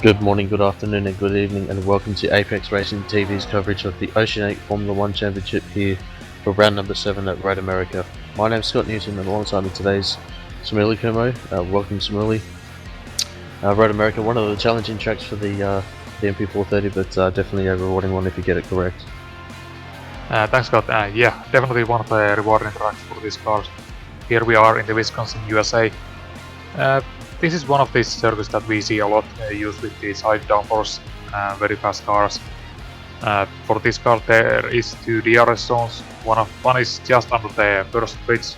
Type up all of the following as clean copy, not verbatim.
Good morning, good afternoon and good evening, and welcome to Apex Racing TV's coverage of the Oceanic Formula 1 Championship here for round number 7 at Road America. My name's Scott Newton and alongside me today's Samuli Kumo. Welcome Samuli. Road America, one of the challenging tracks for the MP430, but definitely a rewarding one if you get it correct. Thanks Scott. Yeah, definitely one of the rewarding tracks for these cars. Here we are in the Wisconsin, USA. This is one of these circuits that we see a lot used with these high downforce, very fast cars. For this car there is two DRS zones. One is just under the first bridge.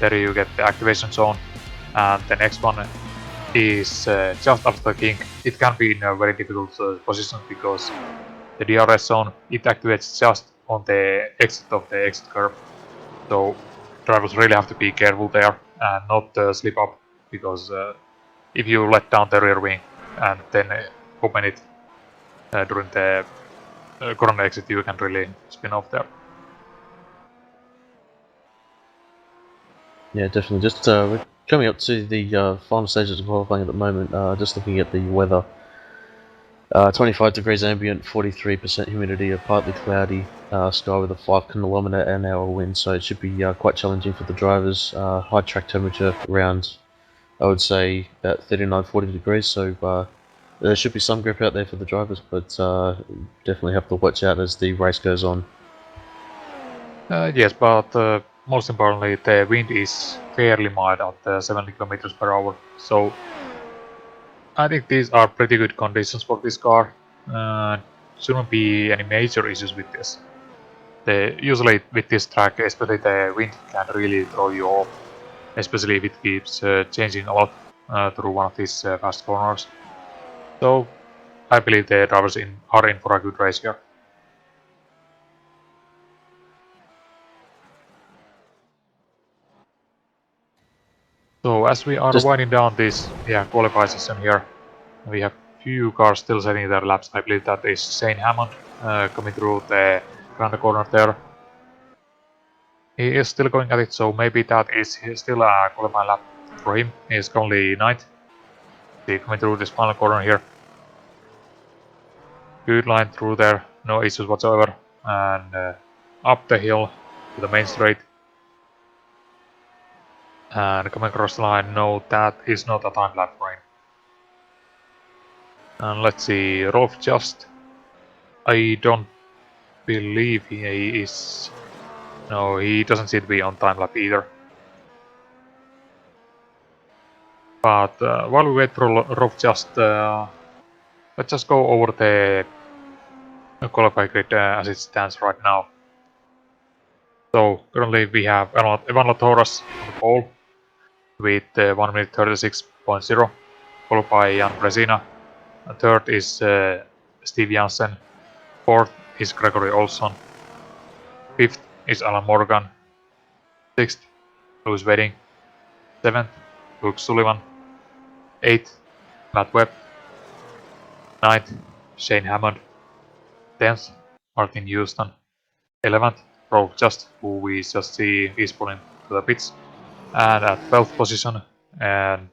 There you get the activation zone. And the next one is just after the kink. It can be in a very difficult position because the DRS zone, it activates just on the exit of the exit curve. So drivers really have to be careful there and not slip up, because if you let down the rear wing and then open it during the corner exit, you can really spin off there. Yeah, definitely. Just we're coming up to the final stages of qualifying at the moment. Just looking at the weather. 25 degrees ambient, 43% humidity, a partly cloudy sky with a 5 km/h wind, so it should be quite challenging for the drivers. High track temperature around, I would say, about 39-40 degrees, so there should be some grip out there for the drivers, but definitely have to watch out as the race goes on. Yes, but most importantly, the wind is fairly mild at 70 km/h, so I think these are pretty good conditions for this car. Shouldn't be any major issues with this. Usually with this track, especially the wind can really throw you off, especially if it keeps changing a lot through one of these fast corners. So I believe the drivers are in for a good race here. So as we are winding down this qualify session here, we have few cars still setting their laps. I believe that is Shane Hammond coming through the grand corner there. He is still going at it, so maybe that is still a qualifying lap for him. He is currently 9th. He's coming through this final corner here. Good line through there, no issues whatsoever. And up the hill to the main straight. And coming across the line, no, that is not a time lap for him. And let's see, Rolf Just. I don't believe he is. No, he doesn't seem to be on time lap either. But while we wait for Rolf Just, let's just go over the qualifying grid as it stands right now. So currently we have Evan Latoras on the pole with 1 minute 36.0, followed by Jan Bresina. Third is Steve Jansen. Fourth is Gregory Olson. Fifth is Alan Morgan. Sixth, Lewis Wedding. Seventh, Luke Sullivan. Eighth, Matt Webb. Ninth, Shane Hammond. 10th, Martin Houston. 11th, Rolf Just, who we just see is pulling to the pits. And at 12th position, and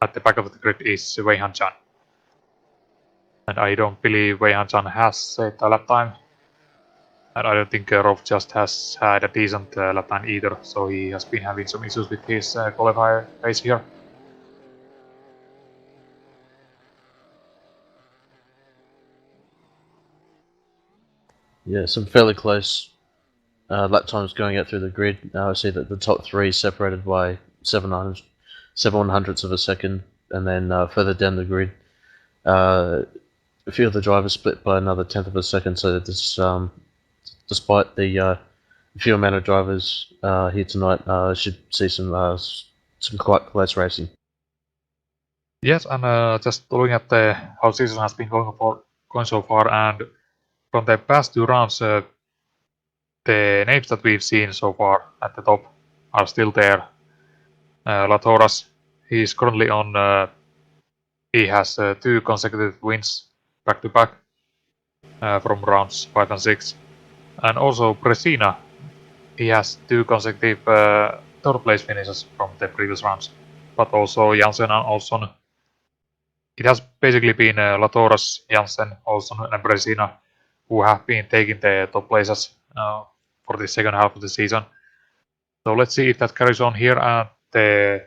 at the back of the grid is Wei Han Chan. And I don't believe Wei Han Chan has set a lap time. And I don't think Rolf Just has had a decent lap time either, so he has been having some issues with his qualifier pace here. Yeah, some fairly close lap times going out through the grid. I see that the top three separated by 7/100ths of a second, and then further down the grid, a few of the drivers split by another 10th of a second. So that this, despite the few amount of drivers here tonight, should see some quite close racing. Yes, and just looking at how season has been going so far, and from the past two rounds, the names that we've seen so far at the top are still there. Latoras, he's currently on. He has 2 consecutive wins back to back from rounds 5 and 6, and also Bresina, he has 2 consecutive third place finishes from the previous rounds. But also Jansen and Olson, it has basically been Latoras, Janssen, Olsson, and Bresina who have been taking the top places for the second half of the season. So let's see if that carries on here at the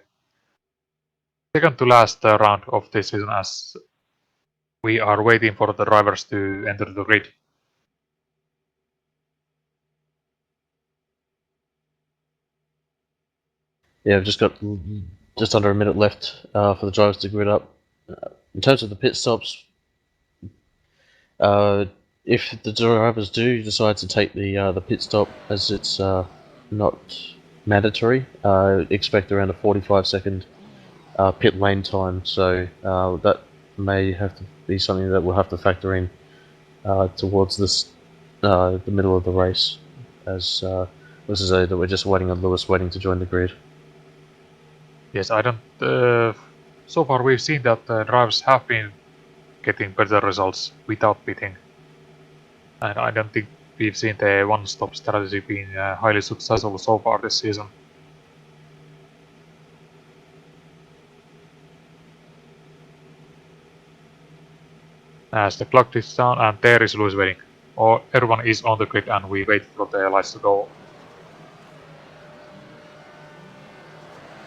second to last round of this season, as we are waiting for the drivers to enter the grid. Yeah, we've just got just under a minute left for the drivers to grid up. In terms of the pit stops, if the drivers do decide to take the pit stop, as it's not mandatory, expect around a 45-second pit lane time. So that may have to be something that we'll have to factor in towards the middle of the race, as this is that we're just waiting on Lewis waiting to join the grid. Yes, I don't. So far, we've seen that drivers have been getting better results without pitting, and I don't think we've seen the one-stop strategy being highly successful so far this season. As the clock ticks down, and there is Lewis waiting. Or everyone is on the grid, and we wait for the lights to go.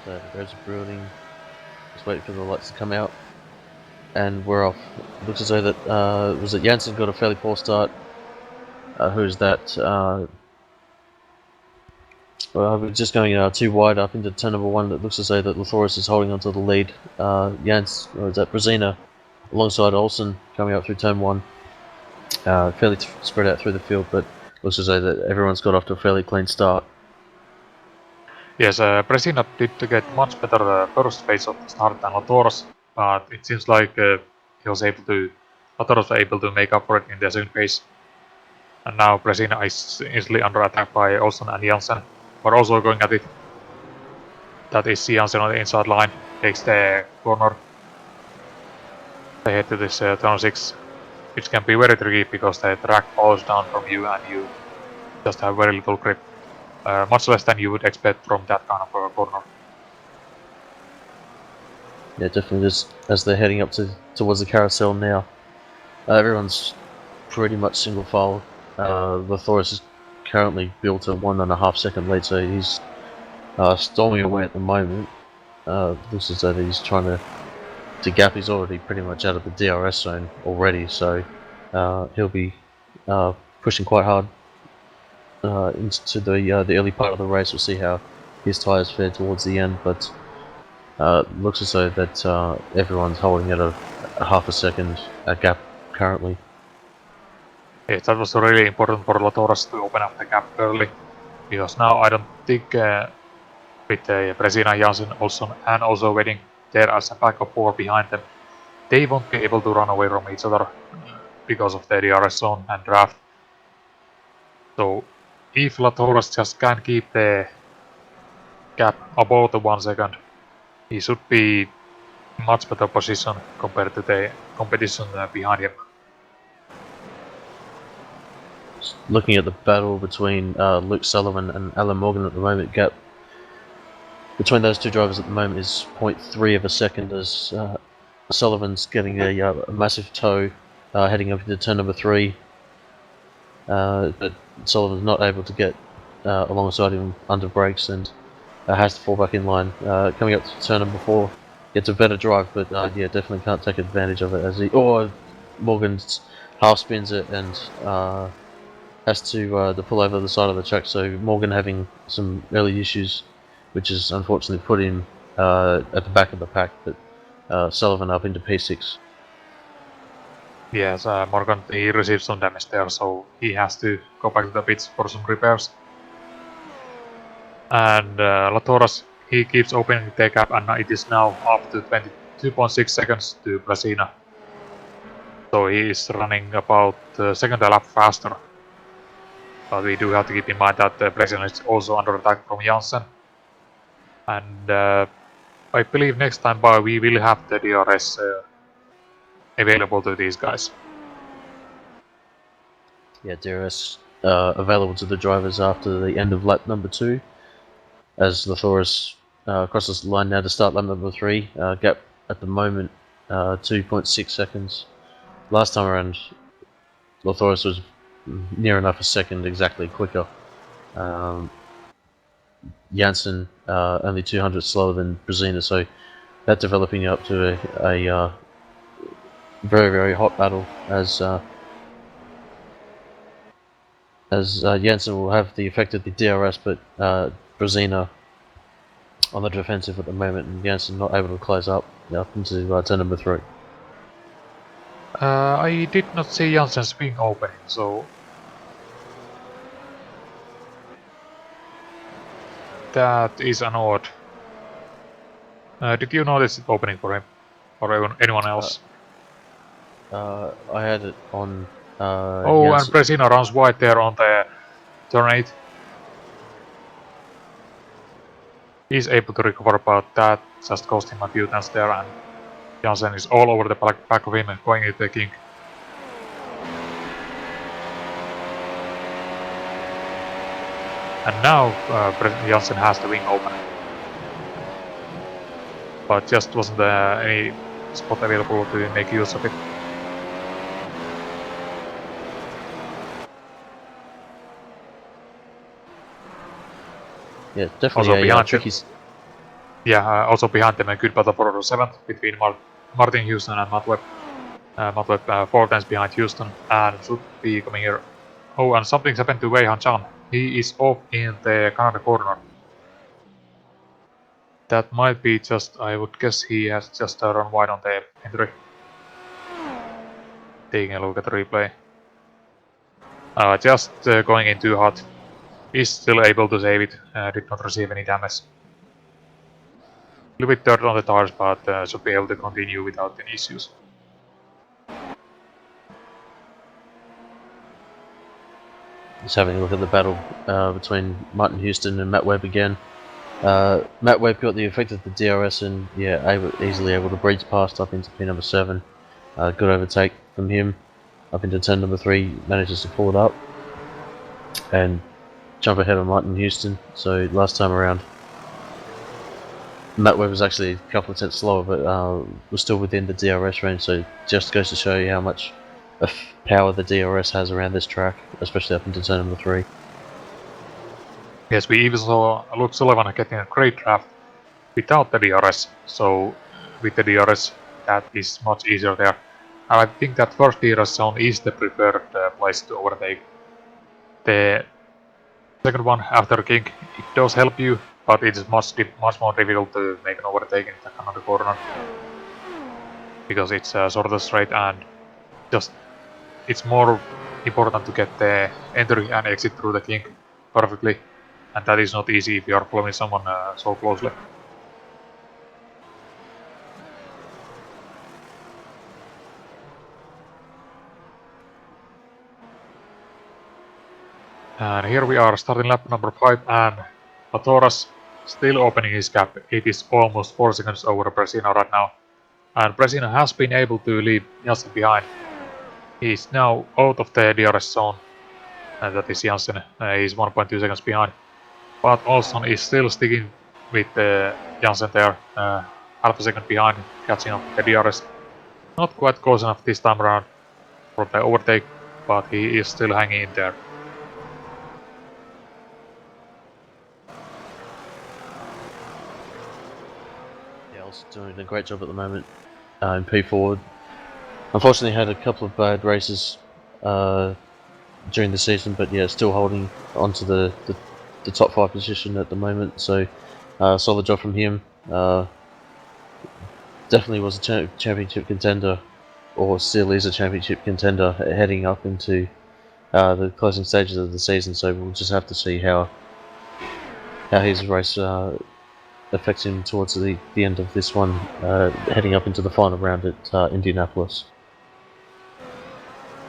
So there's a building. Just waiting for the lights to come out, and we're off. It looks as though that was it Janssen got a fairly poor start. Who's that? We're just going too wide up into turn number one. It looks as though that Lathoris is holding onto the lead. Jans, or is that Brezina, alongside Olsen coming up through turn one. Fairly spread out through the field, but looks as though that everyone's got off to a fairly clean start. Yes, Bresina did get much better first phase of the start than Latoros, but it seems like Latoros was able to make up for it in the second phase. And now Bresina is easily under attack by Olsen and Janssen, but also going at it. That is Janssen on the inside line, takes the corner. They head to this turn 6, which can be very tricky because the track falls down from you and you just have very little grip. Much less than you would expect from that kind of a corner. Yeah, definitely. Just as they're heading up towards the carousel now, everyone's pretty much single file. Lathoris is currently built a 1.5 second lead, so he's storming away at the moment. Looks as though he's trying to gap. He's already pretty much out of the DRS zone already, so he'll be pushing quite hard into the early part of the race. We'll see how his tyres fare towards the end, but looks as though that everyone's holding at a half a second gap currently. Yes, that was really important for Latoras to open up the gap early, because now I don't think with Bresina, Janssen, Olsson and also waiting there as a back of 4 behind them, they won't be able to run away from each other because of the DRS zone and draft. So if Latoras just can't keep the gap above the 1 second, he should be in much better position compared to the competition behind him. Looking at the battle between Luke Sullivan and Alan Morgan at the moment, gap between those two drivers at the moment is 0.3 of a second, as Sullivan's getting a massive tow heading up into turn number 3, but Sullivan's not able to get alongside him under brakes and has to fall back in line. Coming up to turn number 4, gets a better drive, but yeah, definitely can't take advantage of it, as Morgan half spins it and has to pull over the side of the track. So Morgan having some early issues, which has unfortunately put him at the back of the pack, but Sullivan up into P6. Yes, Morgan, he received some damage there, so he has to go back to the pits for some repairs. And Latoras, he keeps opening the gap, and it is now up to 22.6 seconds to Bresina. So he is running about second a lap faster. But we do have to keep in mind that Bresina is also under attack from Janssen. And I believe next time by we will have the DRS available to these guys. Yeah, DRS available to the drivers after the end of lap number 2, as Lathoris crosses the line now to start lap number 3. Gap at the moment 2.6 seconds. Last time around, Lotharis was near enough a second exactly quicker. Janssen only 200 slower than Brezina, so that developing up to a very, very hot battle as Janssen will have the effect of the DRS, but Brezina on the defensive at the moment, and Janssen not able to close up into turn number 3. I did not see Janssen's wing opening, so that is an odd. Did you notice it opening for him? Or anyone else? I had it on Oh, Janssen. and Brezina runs wide there on the turn 8. He's able to recover, but that just cost him a few tenths there, and Janssen is all over the back of him and going into the king. And now Janssen has the wing open. But just wasn't any spot available to make use of it. Yeah, definitely Also behind tricky. also behind them a good battle for 7th between Martin Houston and Matt Webb. Matt Webb 4 times behind Houston and should be coming here. Oh, and something's happened to Wei Han Chan. He is off in the Canada corner. That might be just, I would guess he has just run wide on the entry. Taking a look at the replay. Just going in too hot. Is still able to save it, did not receive any damage. A little bit dirt on the tires, but should be able to continue without any issues. Just having a look at the battle between Martin Houston and Matt Webb again. Matt Webb got the effect of the DRS and easily able to breeze past up into P number 7. Good overtake from him up into turn number 3, manages to pull it up and jump ahead of Martin Houston. So last time around, Matt Webb was actually a couple of tenths slower, but was still within the DRS range. So just goes to show you how much power the DRS has around this track, especially up into turn number 3. Yes, we even saw Luke Sullivan getting a great draft without the DRS. So with the DRS, that is much easier there. And I think that first DRS zone is the preferred place to overtake. The second one after King, it does help you, but it is much more difficult to make an overtake in the Canada corner. Because it's shorter straight and just it's more important to get the entry and exit through the king perfectly, and that is not easy if you are following someone so closely. And here we are starting lap number 5, and Latoras still opening his gap. It is almost 4 seconds over Brezina right now, and Brezina has been able to leave Janssen behind. He is now out of the DRS zone, and that is Janssen. He is 1.2 seconds behind. But Olsson is still sticking with Janssen there, half a second behind, catching up the DRS. Not quite close enough this time around for the overtake, but he is still hanging in there. Yeah, Olsson doing a great job at the moment in P4. Unfortunately, had a couple of bad races during the season, but yeah, still holding onto the top 5 position at the moment. So solid job from him. Definitely was a championship contender, or still is a championship contender heading up into the closing stages of the season. So we'll just have to see how his race affects him towards the end of this one, heading up into the final round at Indianapolis.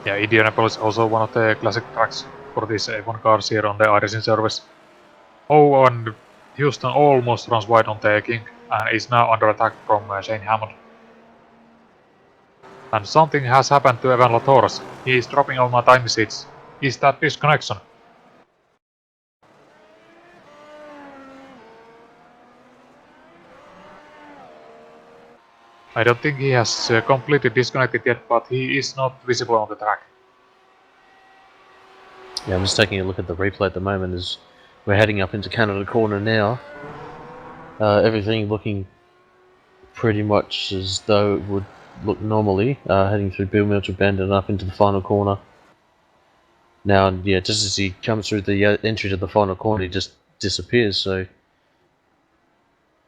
Yeah, Indianapolis also one of the classic tracks for these F1 cars here on the iRacing service. Oh, and Houston almost runs wide on the King and is now under attack from Shane Hammond. And something has happened to Evan Latoras. He is dropping all my time sheets. Is that disconnection? I don't think he has completely disconnected yet, but he is not visible on the track. Yeah, I'm just taking a look at the replay at the moment as we're heading up into Canada corner now. Everything looking pretty much as though it would look normally, heading through Bill Milcher Bend and up into the final corner. Now, yeah, just as he comes through the entry to the final corner, he just disappears, so...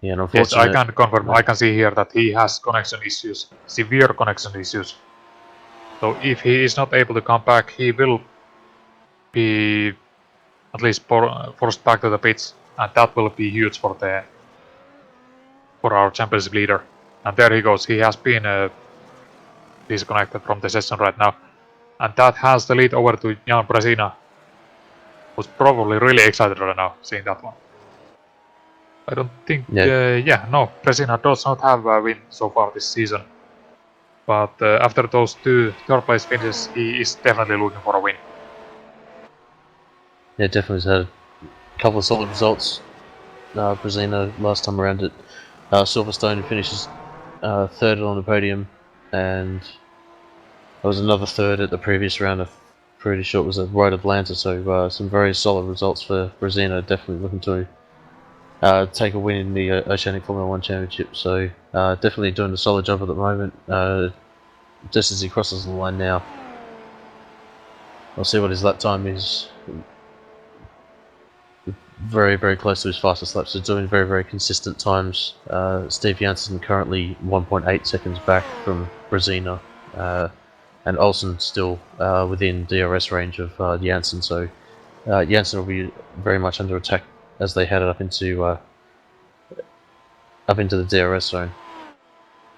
Yeah, and Yes, I unfortunate... can confirm. I can see here that he has connection issues, severe connection issues. So if he is not able to come back, he will be at least forced back to the pitch, and that will be huge for our championship leader. And there he goes. He has been disconnected from the session right now, and that has the lead over to Jan Brezina, who's probably really excited right now seeing that one. I don't think, no, Brezina does not have a win so far this season. But after those two third place finishes, he is definitely looking for a win. Yeah, definitely has had a couple of solid results. Brezina last time around at Silverstone finishes third on the podium, and there was another third at the previous round. I'm pretty sure it was at Road Atlanta, so some very solid results for Brezina. Definitely looking to take a win in the Oceanic Formula 1 Championship, so definitely doing a solid job at the moment. Just as he crosses the line now, I'll see what his lap time is. Very, very close to his fastest lap, so doing very, very consistent times. Steve Janssen currently 1.8 seconds back from Brezina, and Olsen still within DRS range of Janssen, so Janssen will be very much under attack as they head up into the DRS zone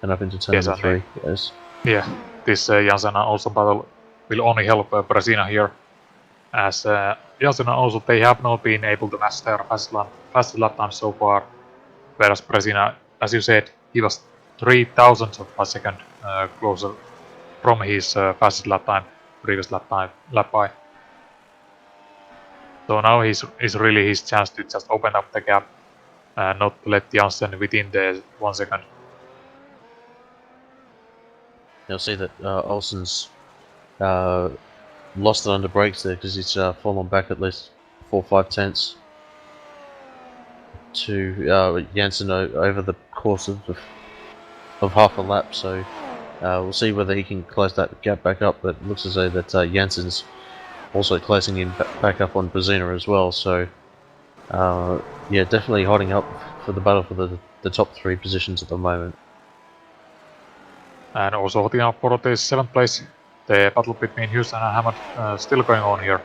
and up into turn Yes, number 3. Yes. Yeah, this Janssen also battle will only help Brezina here, as Janssen also they have not been able to match their fastest lap time so far, whereas Brezina, as you said, he was 3,000 of a second closer from his fastest lap time, previous lap by. So now is really his chance to just open up the gap and not let Janssen within the 1 second. You'll see that Olsen's lost it under brakes there because he's fallen back at least 4 or 5 tenths to Janssen over the course of half a lap, so we'll see whether he can close that gap back up, but it looks as though that Janssen's also closing in back up on Brezina as well, so yeah, definitely holding up for the battle for the top 3 positions at the moment. And also holding up for the 7th place, the battle between Houston and Hammond still going on here.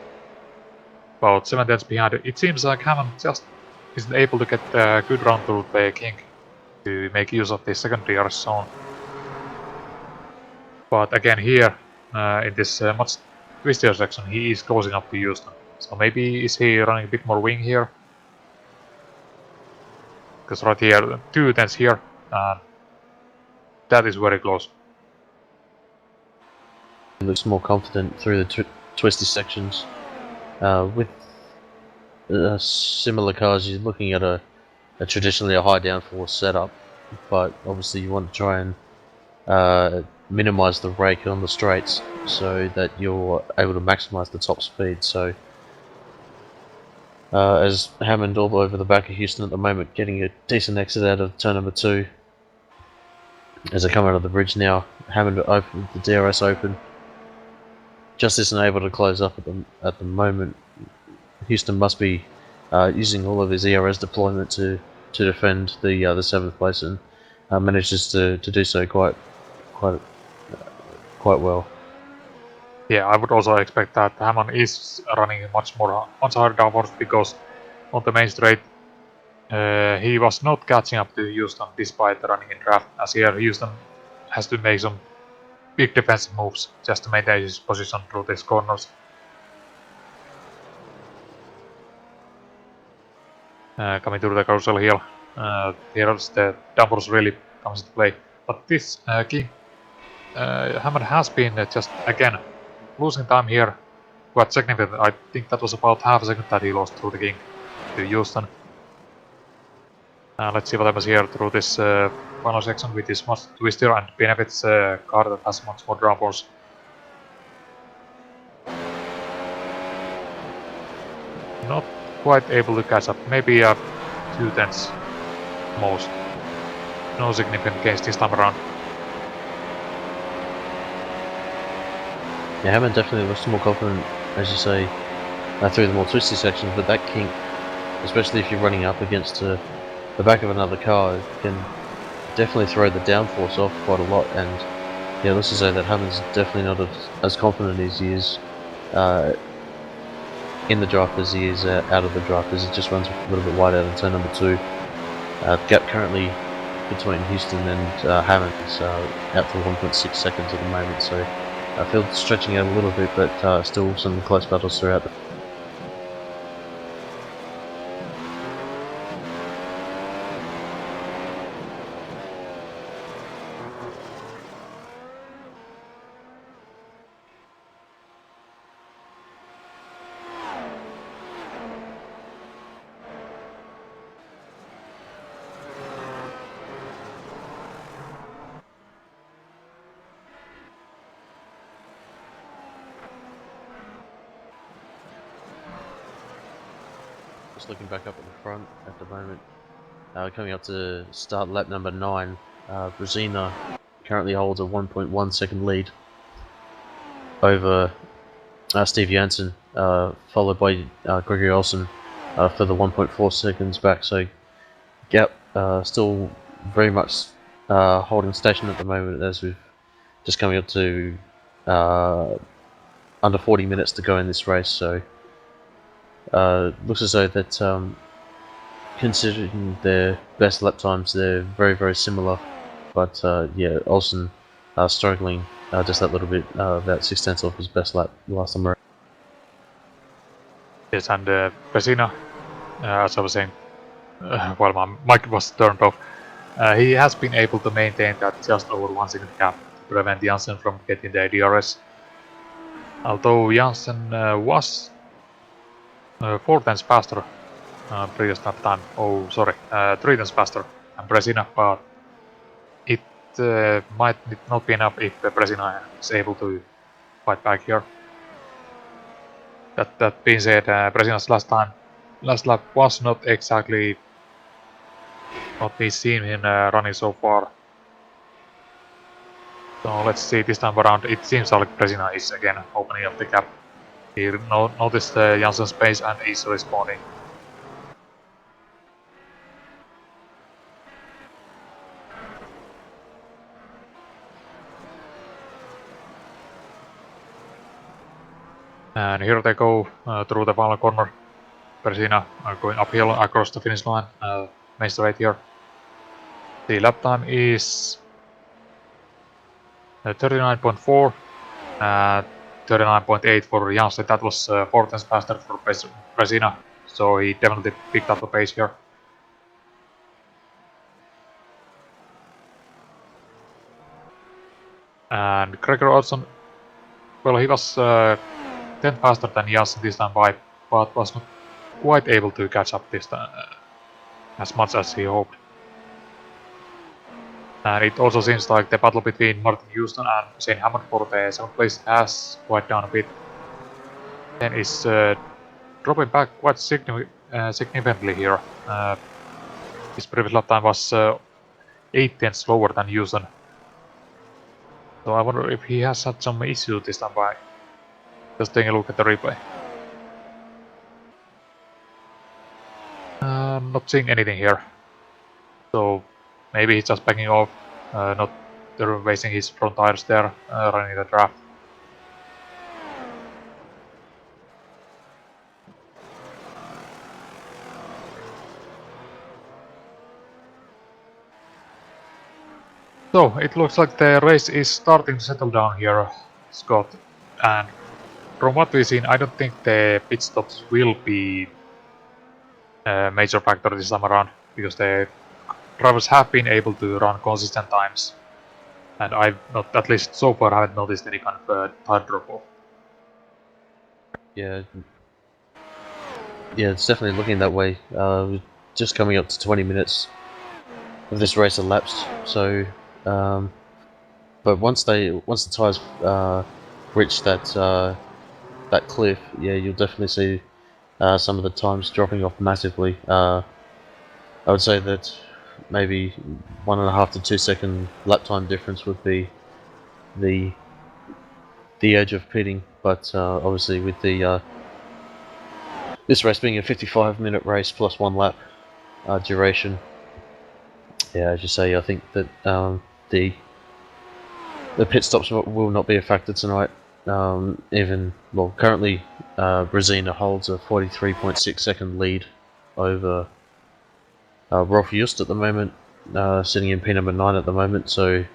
About 7 tenths behind. It seems like Hammond just isn't able to get a good run through the King to make use of the secondary DRS zone. But again here, in this much twistier section, he is closing up to Houston. So maybe is he running a bit more wing here? Because right here, 2 tenths here, and that is very close. He looks more confident through the twisty sections. With similar cars, you're looking at a traditionally a high downforce setup, but obviously you want to try and minimize the rake on the straights so that you're able to maximize the top speed. So as Hammond all over the back of Houston at the moment, getting a decent exit out of turn number 2 as they come out of the bridge now. Hammond open the DRS open, just isn't able to close up at the moment. Houston must be using all of his ERS deployment to defend the 7th place, and manages to do so quite well. Yeah, I would also expect that Hammond is running much higher downforce, because on the main straight he was not catching up to Houston despite running in draft, as here Houston has to make some big defensive moves just to maintain his position through these corners. Coming through the carousel hill, here the downforce really comes into play. But this King Hammond has been just again losing time here quite significant. I think that was about half a second that he lost through the King to Houston. Let's see what happens here through this final section with this much twister and benefits car that has much more downforce. Not quite able to catch up, maybe 2/10 most. No significant gains this time around. Yeah, Hammond definitely looks more confident, as you say, through the more twisty sections, but that kink, especially if you're running up against the back of another car, can definitely throw the downforce off quite a lot. And yeah, let's just say that Hammond's definitely not as confident as he is in the draft as he is out of the draft, as he just runs a little bit wide out in turn number 2. Gap currently between Houston and Hammond is out to 1.6 seconds at the moment, so Field's stretching out a little bit, but still some close battles throughout. Just looking back up at the front at the moment, coming up to start lap number 9, Brezina currently holds a 1.1 second lead over Steve Janssen, followed by Gregory Olsen for the 1.4 seconds back. So Gap still very much holding station at the moment, as we've just coming up to under 40 minutes to go in this race. So looks as though that considering their best lap times, they're very, very similar. But yeah, Olsen struggling just that little bit, about 6/10 off his best lap last time around. Yes, and Pesina, as I was saying while my mic was turned off, he has been able to maintain that just over 1 second gap to prevent Janssen from getting the DRS. Although Janssen was 4/10 faster previous lap time, 3/10 faster than Bresina, but it might not be enough if Bresina is able to fight back here. That being said, Bresina's last lap was not exactly what we've seen him running so far. So let's see this time around. It seems like Bresina is again opening up the gap. He noticed Janssen's pace and is responding. And here they go through the final corner. Bresina going uphill across the finish line, main straight here. The lap time is 39.4, 39.8 for Janssen. That was 4/10 faster for Bresina, so he definitely picked up the pace here. And Gregor Olson, well, he was 10 faster than Janssen this time by, but was not quite able to catch up this time as much as he hoped. And it also seems like the battle between Martin Houston and Shane Hammond for the 7th place has quite down a bit. Then is dropping back quite significantly here. His previous lap time was 8/10 slower than Houston. So I wonder if he has had some issue this time by just taking a look at the replay. Not seeing anything here. So maybe he's just backing off, not wasting his front tires there, running the draft. So it looks like the race is starting to settle down here, Scott. And from what we've seen, I don't think the pit stops will be a major factor this time around, because the drivers have been able to run consistent times. And I've not, at least so far, haven't noticed any kind of time drop-off. Yeah, it's definitely looking that way. Just coming up to 20 minutes this race elapsed. So, but once the tyres reach that cliff, yeah, you'll definitely see some of the times dropping off massively. I would say that maybe 1.5 to 2 second lap time difference would be the edge of pitting, but obviously with the this race being a 55-minute race plus 1 lap duration, yeah, as you say, I think that the pit stops will not be a factor tonight. Currently Brezina holds a 43.6 second lead over Rolf Just at the moment, sitting in P number 9 at the moment. So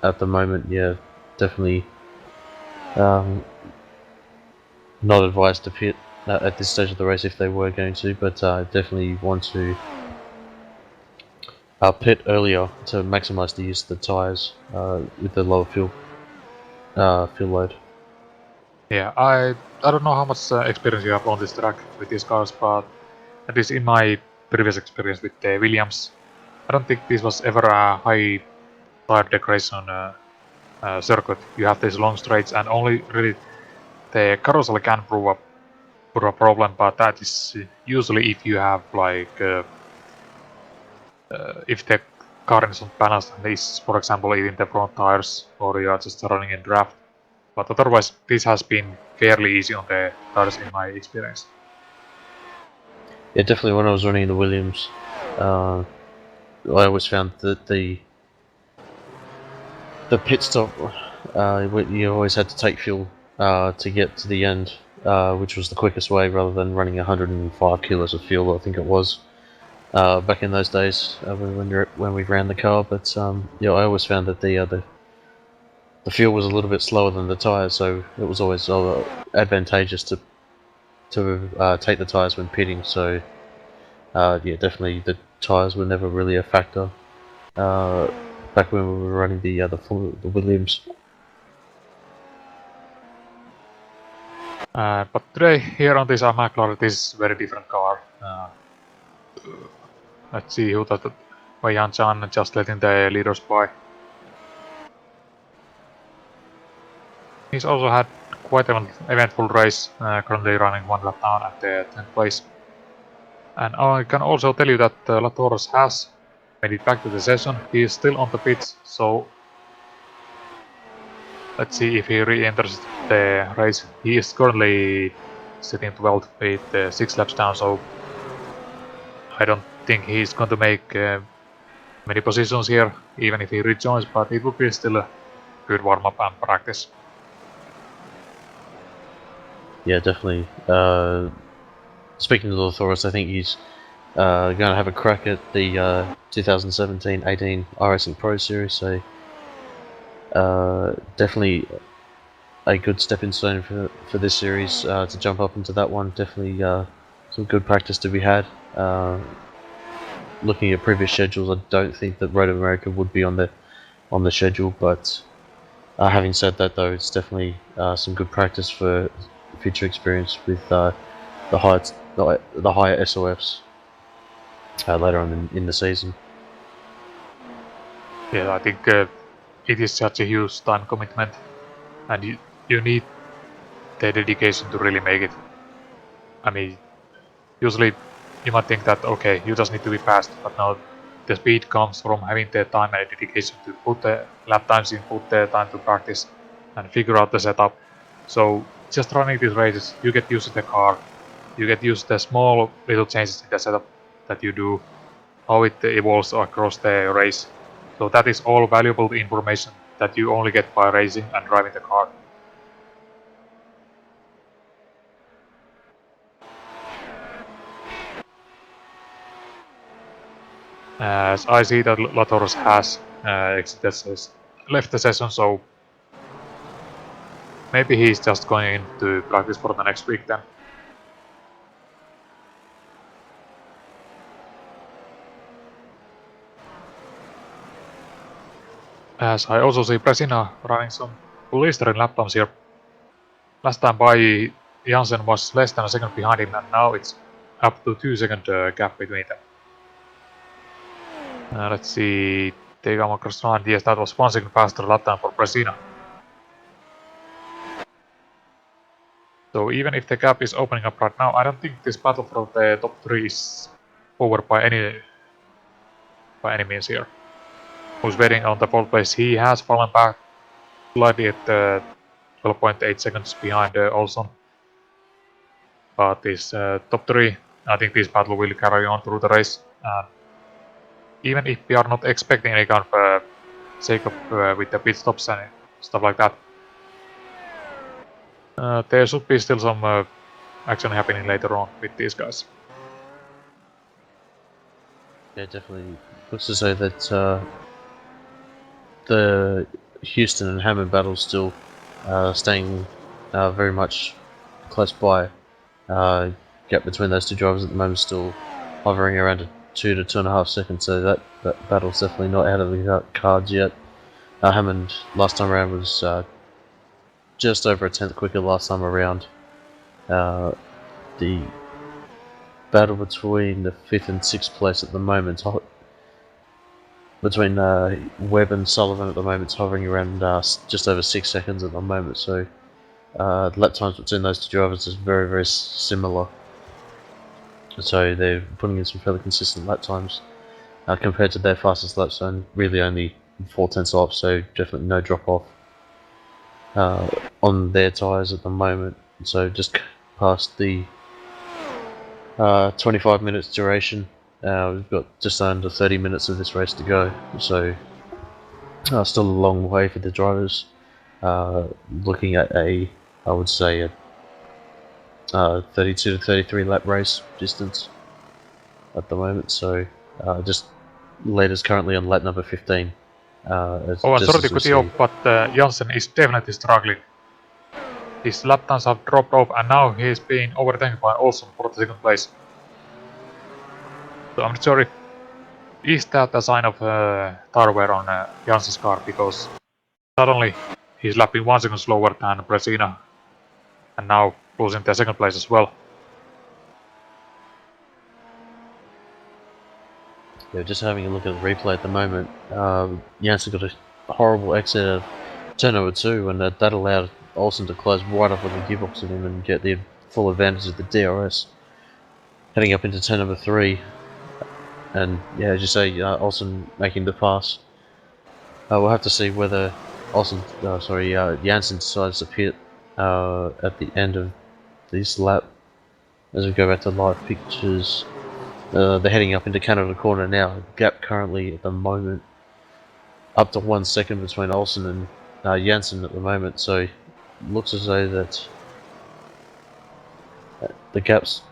at the moment, yeah, definitely not advised to pit at this stage of the race if they were going to, but definitely want to pit earlier to maximise the use of the tyres with the lower fuel load. Yeah, I don't know how much experience you have on this track with these cars, but at least in my previous experience with the Williams, I don't think this was ever a high tire degradation circuit. You have these long straights, and only really the carousel can prove a problem, but that is usually if you have like if the car is not balanced and is, for example, eating the front tires, or you are just running in draft. But otherwise, this has been fairly easy on the tires in my experience. Yeah, definitely when I was running the Williams, I always found that the pit stop, you always had to take fuel to get to the end, which was the quickest way rather than running 105 kilos of fuel, I think it was, back in those days when we ran the car. But yeah, I always found that the fuel was a little bit slower than the tyres, so it was always advantageous to take the tyres when pitting. So yeah, definitely the tyres were never really a factor back when we were running the Williams. But today, here on this McLaren, this is a very different car. Let's see who that by Yan Chan just letting the leaders by. He's also had quite an eventful race, currently running 1 lap down at the 10th place. And I can also tell you that Latoros has made it back to the session. He is still on the pits, so let's see if he re-enters the race. He is currently sitting 12th with 6 laps down, so I don't think he's going to make many positions here, even if he rejoins, but it would be still a good warm-up and practice. Yeah, definitely. Speaking of Lothaurus, I think he's going to have a crack at the 2017-18 iRacing Pro Series, so definitely a good stepping stone for this series to jump up into that one. Definitely some good practice to be had. Looking at previous schedules, I don't think that Road America would be on the schedule, but having said that, though, it's definitely some good practice for future experience with the higher SOFs later on in the season. Yeah, I think it is such a huge time commitment, and you need the dedication to really make it. I mean, usually you might think that okay, you just need to be fast, but no, the speed comes from having the time and dedication to put the lap times in, put the time to practice, and figure out the setup. So just running these races, you get used to the car, you get used to the small little changes in the setup that you do, how it evolves across the race. So that is all valuable information that you only get by racing and driving the car. As I see that Latoros has left the session, so maybe he's just going to practice for the next week then. As I also see Bresina running some blistering lap times here. Last time by, Jansen was less than a second behind him, and now it's up to 2 second gap between them. Let's see. They come across line. Yes, that was 1 second faster lap time for Bresina. So even if the gap is opening up right now, I don't think this battle for the top 3 is over by any means here. Who's waiting on the pole place? He has fallen back slightly at 12.8 seconds behind Olson. But this top 3, I think this battle will carry on through the race. Even if we are not expecting any kind of shake-up with the pit stops and stuff like that, there should be still some action happening later on with these guys. Yeah, definitely looks as though that the Houston and Hammond battle still staying very much close by. Gap between those two drivers at the moment still hovering around 2 to 2.5 seconds, so that battle's definitely not out of the cards yet. Hammond last time around was just over a tenth quicker last time around. The battle between the 5th and 6th place at the moment, between Webb and Sullivan at the moment, is hovering around just over 6 seconds at the moment, so the lap times between those two drivers is very, very similar. So they're putting in some fairly consistent lap times compared to their fastest lap zone, really only 4/10 off, so definitely no drop off on their tyres at the moment. So just past the 25 minutes duration, we've got just under 30 minutes of this race to go, so still a long way for the drivers. Looking at I would say a 32 to 33 lap race distance at the moment, so just leaders currently on lap number 15. I'm sorry to cut you off, but Janssen is definitely struggling. His lap times have dropped off and now he is being overtaken by Olson for the 2nd place. So I'm not sure if is that a sign of tire wear on Janssen's car, because suddenly he's lapping 1 second slower than Bresina and now losing the 2nd place as well. Yeah, just having a look at the replay at the moment, Janssen got a horrible exit of turn number 2, and that allowed Olsen to close right up with the gearbox of him and get the full advantage of the DRS. Heading up into turn number 3, and yeah, as you say, Olsen making the pass. We'll have to see whether Janssen decides to pit at the end of this lap. As we go back to live pictures, they're heading up into Canada corner now. Gap currently at the moment up to 1 second between Olsen and Janssen at the moment, so looks as though that the gap's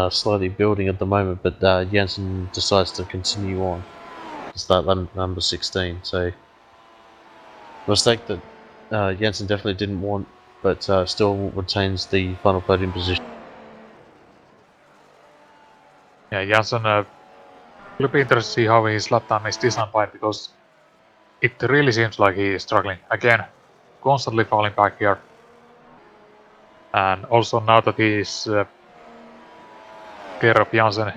slightly building at the moment, but Janssen decides to continue on to start number 16, so a mistake that Janssen definitely didn't want, but still retains the final podium position. Yeah, Janssen will be interested to see how his lap time is designed by, because it really seems like he is struggling again, constantly falling back here. And also now that he is clear of Janssen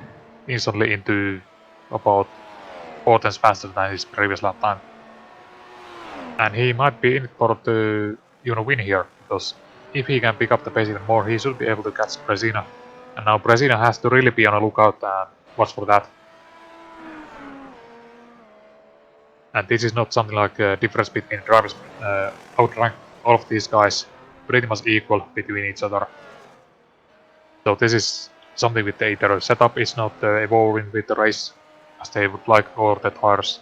instantly into about 4 tenths faster than his previous lap time. And he might be in it for the win here, because if he can pick up the pace even more, he should be able to catch Bresina. And now Bresina has to really be on a lookout and watch for that. And this is not something like a difference between drivers outrank all of these guys pretty much equal between each other. So this is something with the either setup is not evolving with the race as they would like, or the tires.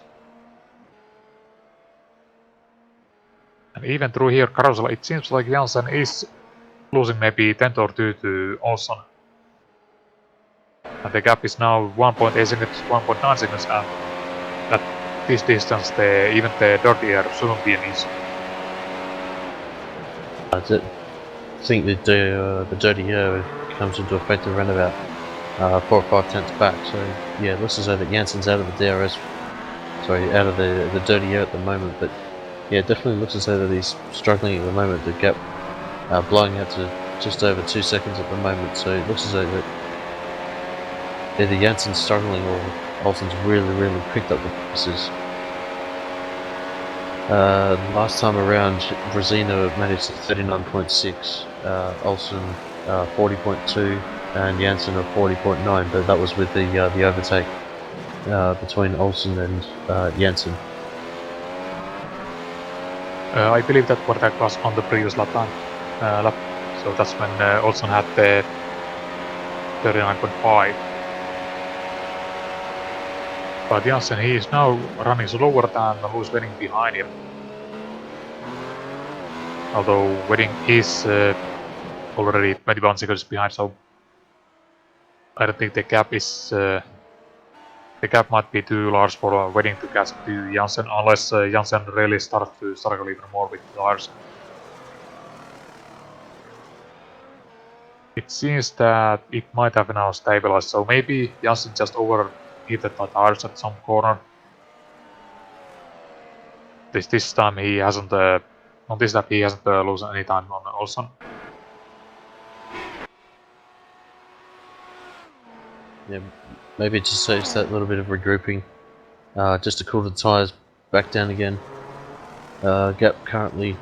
And even through here, carousel, it seems like Janssen is losing maybe 10th or 2 to Olson. And the gap is now 1.8 seconds, 1.9 seconds, and at this distance, even the dirty air shouldn't be an issue. I think that the dirty air comes into effect around about 4 or 5 tenths back, so yeah, it looks as though that Janssen's out of the DRS, out of the dirty air at the moment, but yeah, it definitely looks as though that he's struggling at the moment. The gap blowing out to just over 2 seconds at the moment, so it looks as though that either Janssen's struggling or Olsen's really picked up the paces. Last time around, Brezina managed 39.6, Olsen 40.2, and Janssen of 40.9, but that was with the overtake between Olsen and Janssen. I believe that overtake was on the previous lap time. So that's when Olsen had the 39.5. But Janssen, he is now running slower than Lewis Wedding behind him. Although Wedding is already 21 seconds behind, so I don't think the gap is the gap might be too large for Wedding to catch up to Janssen, unless Janssen really starts to struggle even more with the tires. It seems that it might have now stabilized, so maybe Janssen just overheated the tires at some corner. This time he hasn't, on this lap he hasn't lost any time on Olsen. Yeah, maybe it just takes that little bit of regrouping, just to cool the tyres back down again. Gap currently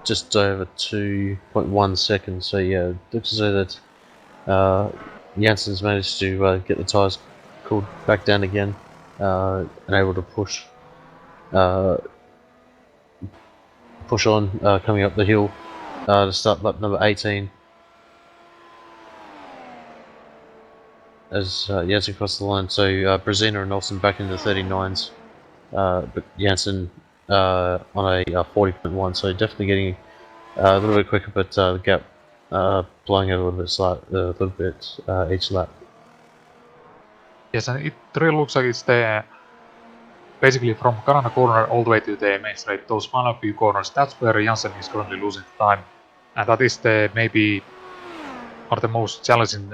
just over 2.1 seconds, so yeah, it looks as though that Janssen's managed to get the tyres cooled back down again, and able to push on coming up the hill to start lap number 18. As Janssen crossed the line, so Brezina and Olsen back into the 39s, but Janssen on a 40.1, so definitely getting a little bit quicker, but the gap blowing out a little bit each lap. Yes, and it really looks like it's the basically from Canada corner all the way to the main straight, those final few corners, that's where Janssen is currently losing time. And that is the maybe one of the most challenging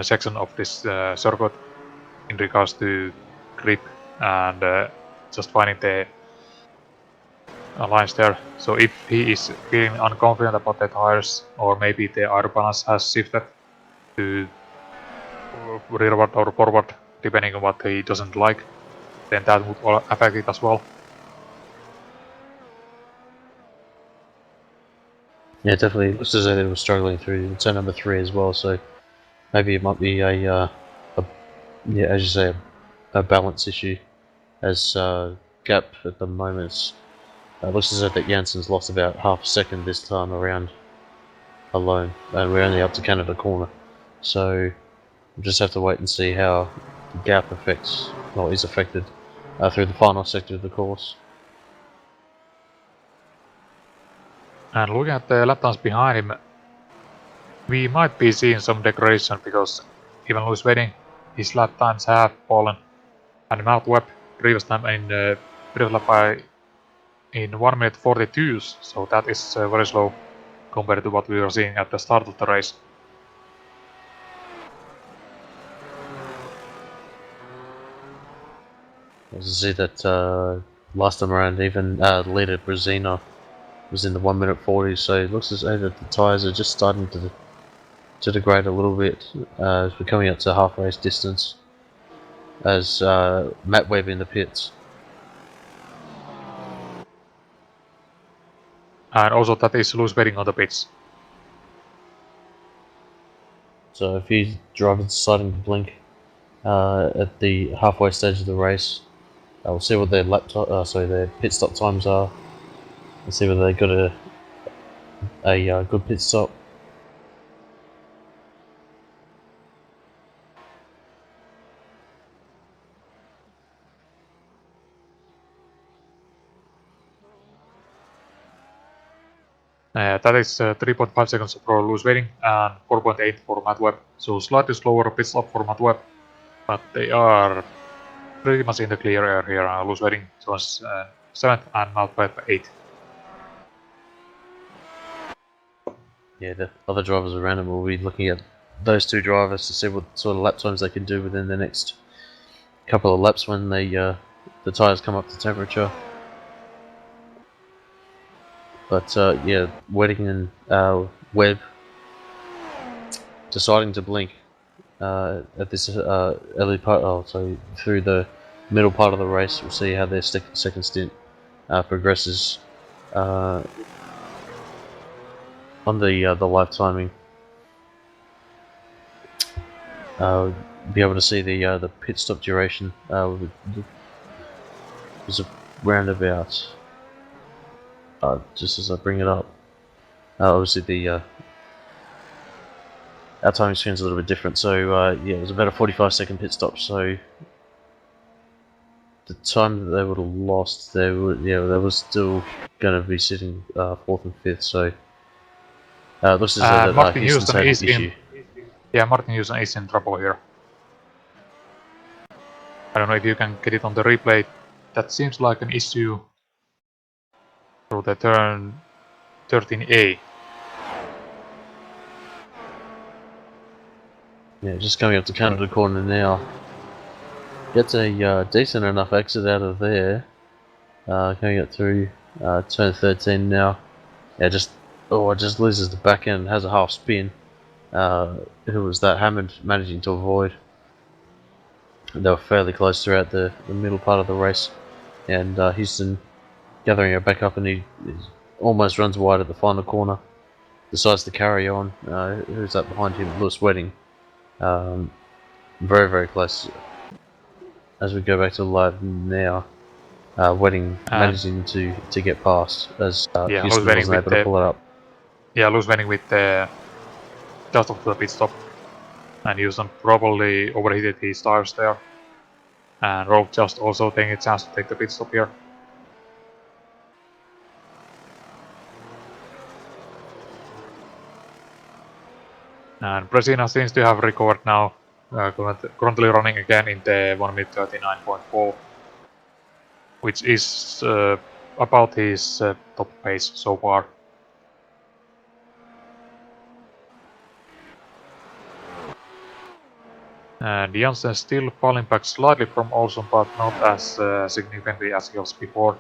section of this circuit in regards to grip and just finding the lines there. So if he is feeling unconfident about the tires, or maybe the air balance has shifted to rearward or forward, depending on what he doesn't like, then that would affect it as well. Yeah, definitely looks as though they were struggling through turn number 3 as well, so maybe it might be a yeah, as you say, a balance issue, as gap at the moment looks as though that Janssen's lost about half a second this time around alone, and we're only up to Canada corner, so we'll just have to wait and see how the gap affects, or is affected, through the final sector of the course. And looking at the lap times behind him, we might be seeing some degradation, because even Lewis Wedding, his lap times have fallen. And Matt Webb previous time in previous lap by in 1 minute 42, so that is very slow compared to what we were seeing at the start of the race. As you see that last time around, even leader Brezina was in the 1 minute 40, so it looks as though that the tyres are just starting to degrade a little bit as we're coming up to half race distance, as Matt Webb in the pits. And also that is Lewis Wedding on the pits. So if you drivers deciding to blink at the halfway stage of the race, we'll see what their their pit stop times are, and see whether they got a good pit stop. That is 3.5 seconds for Lewis Wedding and 4.8 for Matt Webb. So slightly slower pit stop for Matt Webb, but they are pretty much in the clear air here. Lewis Wedding joins 7th and Matt Webb 8th. Yeah, the other drivers around them will be looking at those two drivers to see what sort of lap times they can do within the next couple of laps when the tyres come up to temperature. But yeah, Wedding and Webb deciding to blink at this early part. Oh, so through the middle part of the race, we'll see how their second stint progresses on the live timing. Be able to see the pit stop duration was around about just as I bring it up. Obviously the our timing screen's a little bit different, so yeah, it was about a 45-second pit stop. So the time that they would have lost, they was still going to be sitting fourth and fifth. So it looks as though that Martin Houston's Houston had is an issue. Martin Houston is in trouble here. I don't know if you can get it on the replay. That seems like an issue through the turn 13A. Yeah, just coming up to Canada corner now. Gets a decent enough exit out of there. Coming up through turn 13 now. Yeah, it just loses the back end. Has a half spin. Who was that? Hammond managing to avoid. They were fairly close throughout the middle part of the race, and Houston gathering it back up, and he almost runs wide at the final corner. Decides to carry on. Who's that behind him? Lewis Wedding. Very, very close. As we go back to live now, Wedding managing to get past as Houston wasn't able to pull it up. Yeah, Lewis Wedding with just after the pit stop, and Houston probably overheated his tires there. And Rove just also taking a chance to take the pit stop here. And Bresina seems to have recovered now, currently running again in the 1 minute 39.4, which is about his top pace so far. And Janssen still falling back slightly from Olsen, but not as significantly as he was before.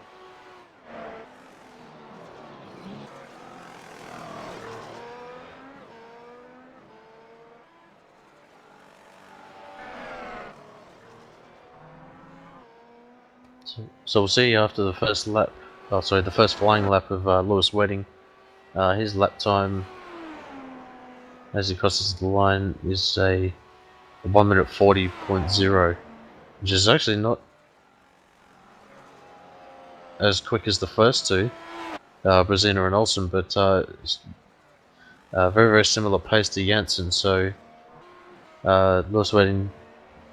So we'll see after the first lap. Oh, sorry, the first flying lap of Lewis Wedding. His lap time, as he crosses the line, is a 1 minute 40.0, which is actually not as quick as the first two, Brezina and Olsen, but very, very similar pace to Janssen. So Lewis Wedding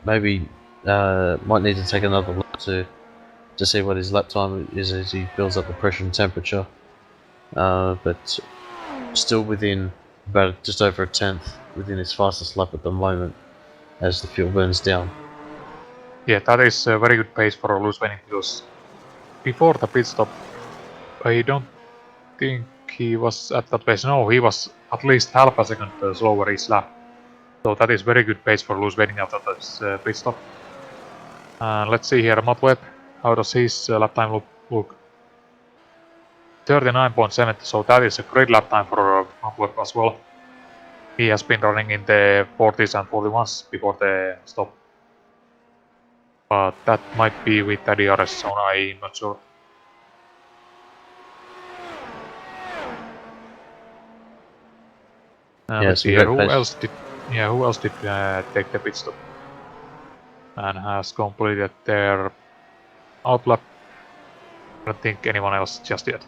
maybe might need to take another lap to see what his lap time is as he builds up the pressure and temperature. But still within about just over a tenth within his fastest lap at the moment as the fuel burns down. Yeah, that is a very good pace for Lewis Wedding, because before the pit stop, I don't think he was at that pace. No, he was at least half a second slower each lap. So that is very good pace for Lewis Wedding after this pit stop. Let's see here, Matt Webb, how does his lap time look? 39.7, so that is a great lap time for Matt Webb as well. He has been running in the 40s and 41s before the stop. But that might be with the DRS zone, I'm not sure. Let's see here, who else did take the pit stop and has completed their outlap? I don't think anyone else just yet.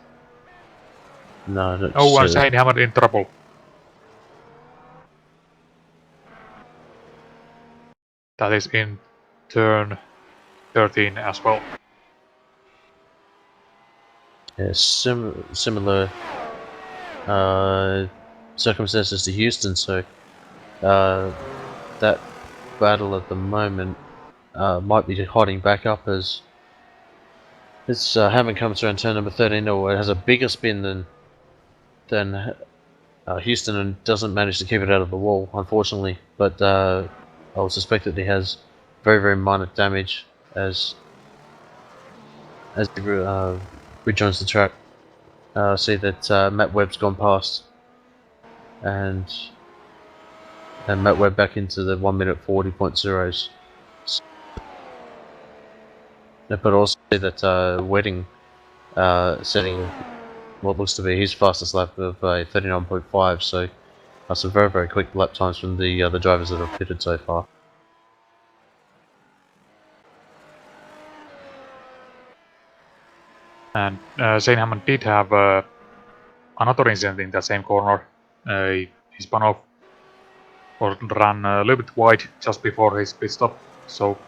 No, that's and Shane Hammond in trouble. That is in turn 13 as well. Yeah, similar circumstances to Houston, so that battle at the moment might be hiding back up as Hammond comes around turn number 13, or it has a bigger spin than Houston and doesn't manage to keep it out of the wall, unfortunately. But I would suspect that he has very, very minor damage as he rejoins the track. See that Matt Webb's gone past, and and we're back into the 1 minute 40.0s. But also see that Wedding setting what looks to be his fastest lap of a 39.5, so that's some very, very quick lap times from the drivers that have pitted so far. And Shane Hammond did have another incident in that same corner. He spun off or ran a little bit wide just before his pit stop. So,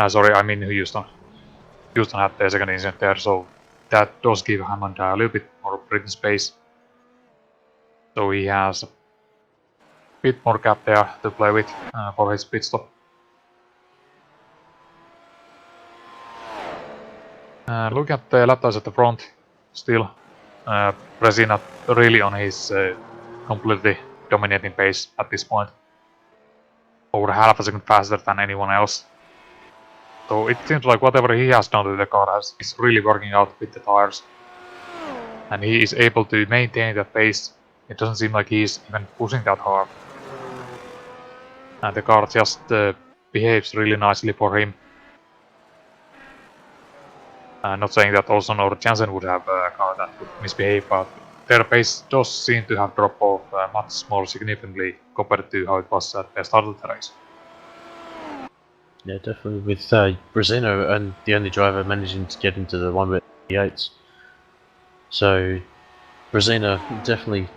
sorry, I mean Houston. Houston had their second incident there, so that does give Hammond a little bit more breathing space. So he has a bit more gap there to play with for his pit stop. Look at the lap times at the front. Still, Bresina really on his completely dominating pace at this point. Over half a second faster than anyone else. So it seems like whatever he has done to the car is really working out with the tires. And he is able to maintain that pace. It doesn't seem like he is even pushing that hard. And the car just behaves really nicely for him. Not saying that Olson or Jansen would have a car that would misbehave, but their pace does seem to have dropped off much more significantly compared to how it was at the start of the race. Yeah, definitely with Brazino and the only driver managing to get into the 1 minute 38s. So Brazino definitely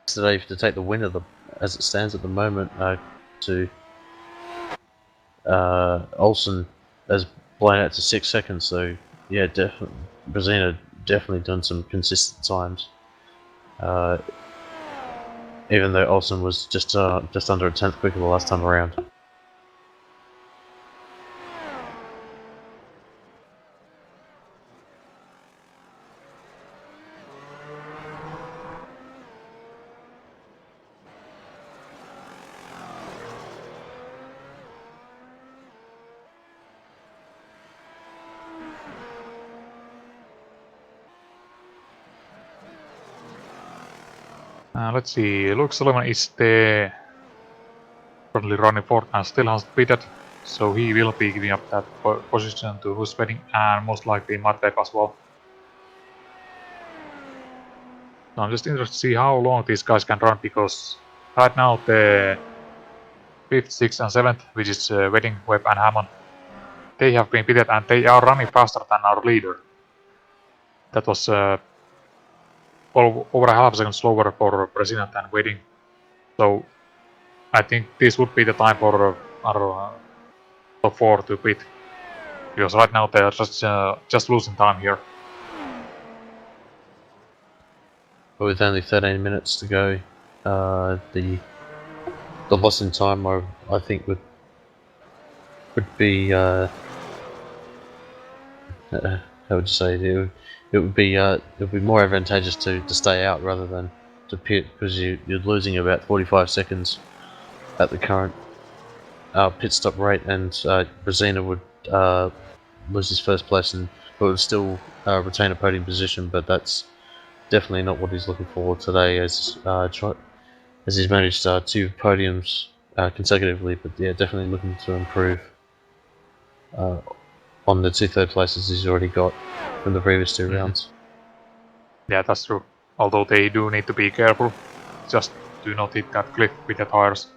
today to take the win of the as it stands at the moment to Olsen as blown out to 6 seconds. So yeah, definitely Brazino definitely done some consistent times. Even though Olsen was just under a tenth quicker the last time around. Let's see, Luke Sullivan is the currently running fourth and still hasn't pitted, so he will be giving up that position to Who's Wedding and most likely Matthew as well. So I'm just interested to see how long these guys can run, because right now the 5th, 6th and 7th, which is Wedding, Webb and Hammond, they have been pitted and they are running faster than our leader. That was over a half a second slower for President than Wedding. So I think this would be the time for our top 4 to pit, because right now they are just losing time here. But with only 13 minutes to go, the loss in time I think would be how would you say it would be more advantageous to stay out rather than to pit, because you're losing about 45 seconds at the current pit stop rate, and Brazina would lose his first place but would still retain a podium position, but that's definitely not what he's looking for today, as he's managed 2 podiums consecutively, but yeah, definitely looking to improve on the 2 third places he's already got from the previous 2 rounds. Yeah, that's true. Although they do need to be careful, just do not hit that cliff with the tires.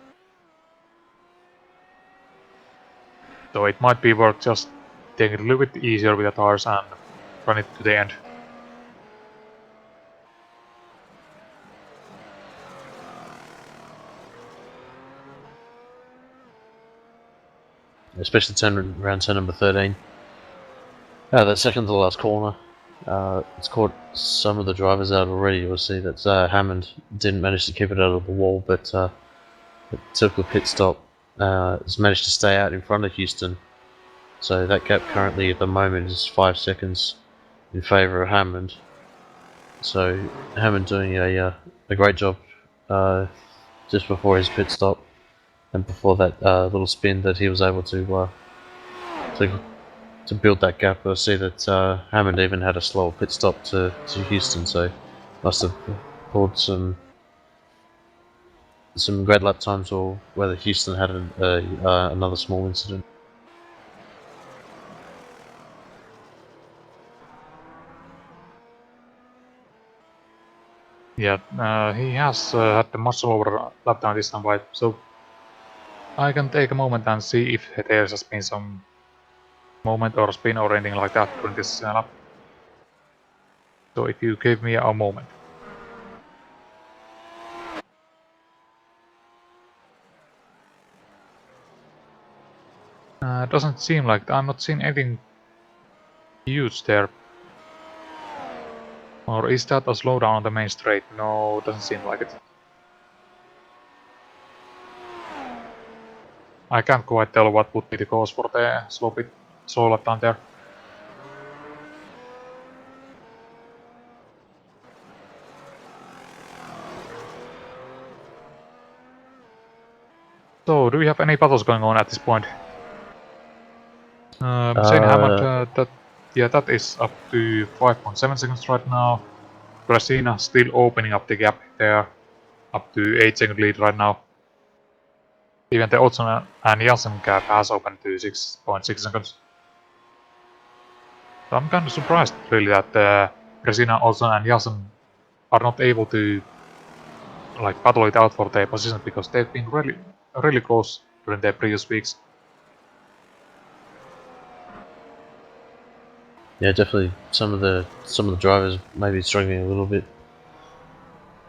So it might be worth just taking it a little bit easier with the tires and run it to the end. Especially round turn number 13. That second to the last corner, it's caught some of the drivers out already. You'll see that Hammond didn't manage to keep it out of the wall, but it took the pit stop. Has managed to stay out in front of Houston. So that gap currently at the moment is 5 seconds in favour of Hammond. So Hammond doing a great job just before his pit stop, and before that little spin that he was able to build that gap. I see that Hammond even had a slower pit stop to Houston, so must have pulled some some great lap times or whether Houston had another small incident. Yeah, he has had the much lower lap time this time, right? So I can take a moment and see if there has been some moment or spin or anything like that during this lap. So if you give me a moment. Doesn't seem like I'm not seeing anything huge there. Or is that a slowdown on the main straight? No, doesn't seem like it. I can't quite tell what would be the cause for the slow lap time there. So, do we have any battles going on at this point? Shane Hammond, that is up to 5.7 seconds right now. Brasina still opening up the gap there, up to 8 second lead right now. Even the Olsen and Janssen gap has opened to 6.6 seconds. So I'm kind of surprised really that Brasina, Olsen and Janssen are not able to like battle it out for their position because they've been really close during their previous weeks. Yeah, definitely. Some of the drivers may be struggling a little bit,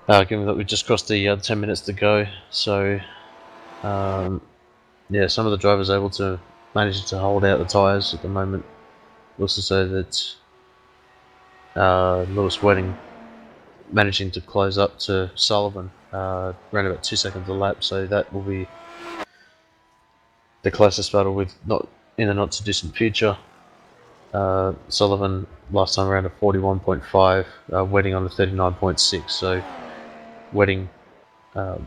given that we just crossed the 10 minutes to go. So, yeah, some of the drivers are able to manage to hold out the tyres at the moment. Looks as though that Lewis Wedding managing to close up to Sullivan around about 2 seconds a lap. So that will be the closest battle with in the not too distant future. Sullivan last time around a 41.5, Wedding on a 39.6. So Wedding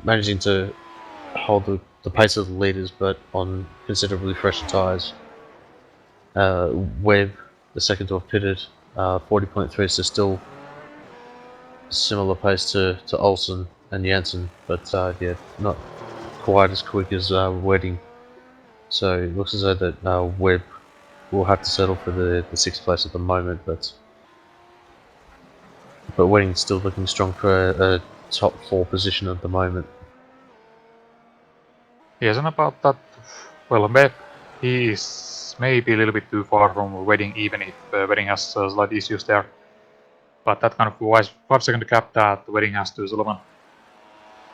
managing to hold the pace of the leaders, but on considerably fresher tyres. Webb, the second to have pitted, 40.3, so still similar pace to Olsen and Janssen, but yeah, not quite as quick as Wedding. So it looks as though that Webb will have to settle for the 6th place at the moment, but Wedding's still looking strong for a top 4 position at the moment. Yes, and about that, well, Webb, he is maybe a little bit too far from Wedding, even if Wedding has slight issues there. But that kind of 5 second gap that Wedding has to Sullivan,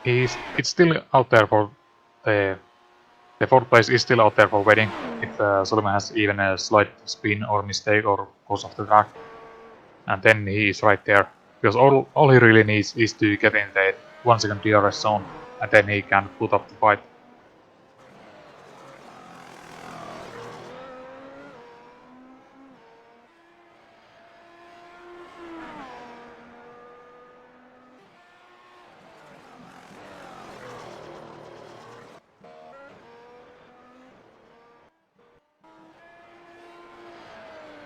it's still out there for the 4th place is still out there for Wedding if Sullivan has even a slight spin or mistake or goes off the track. And then he is right there. Because all he really needs is to get in the 1 second DRS zone and then he can put up the fight.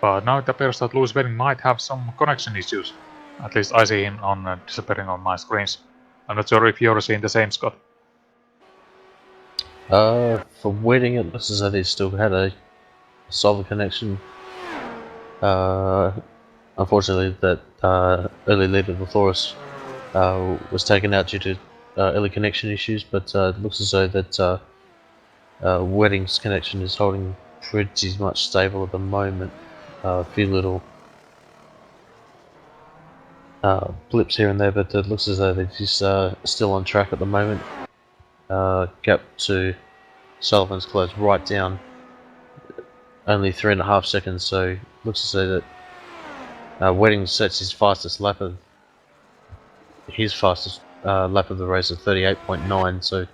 But now it appears that Lewis Wedding might have some connection issues. At least I see him on disappearing on my screens. I'm not sure if you're seeing the same, Scott. For Wedding, it looks as though they still had a solid connection. Unfortunately, that early leader, Thoris, was taken out due to early connection issues, but it looks as though that Wedding's connection is holding pretty much stable at the moment. A few little blips here and there, but it looks as though they're just still on track at the moment. Gap to Sullivan's closed right down, only 3.5 seconds, so looks as though that Wedding sets his fastest lap of the race at 38.9, so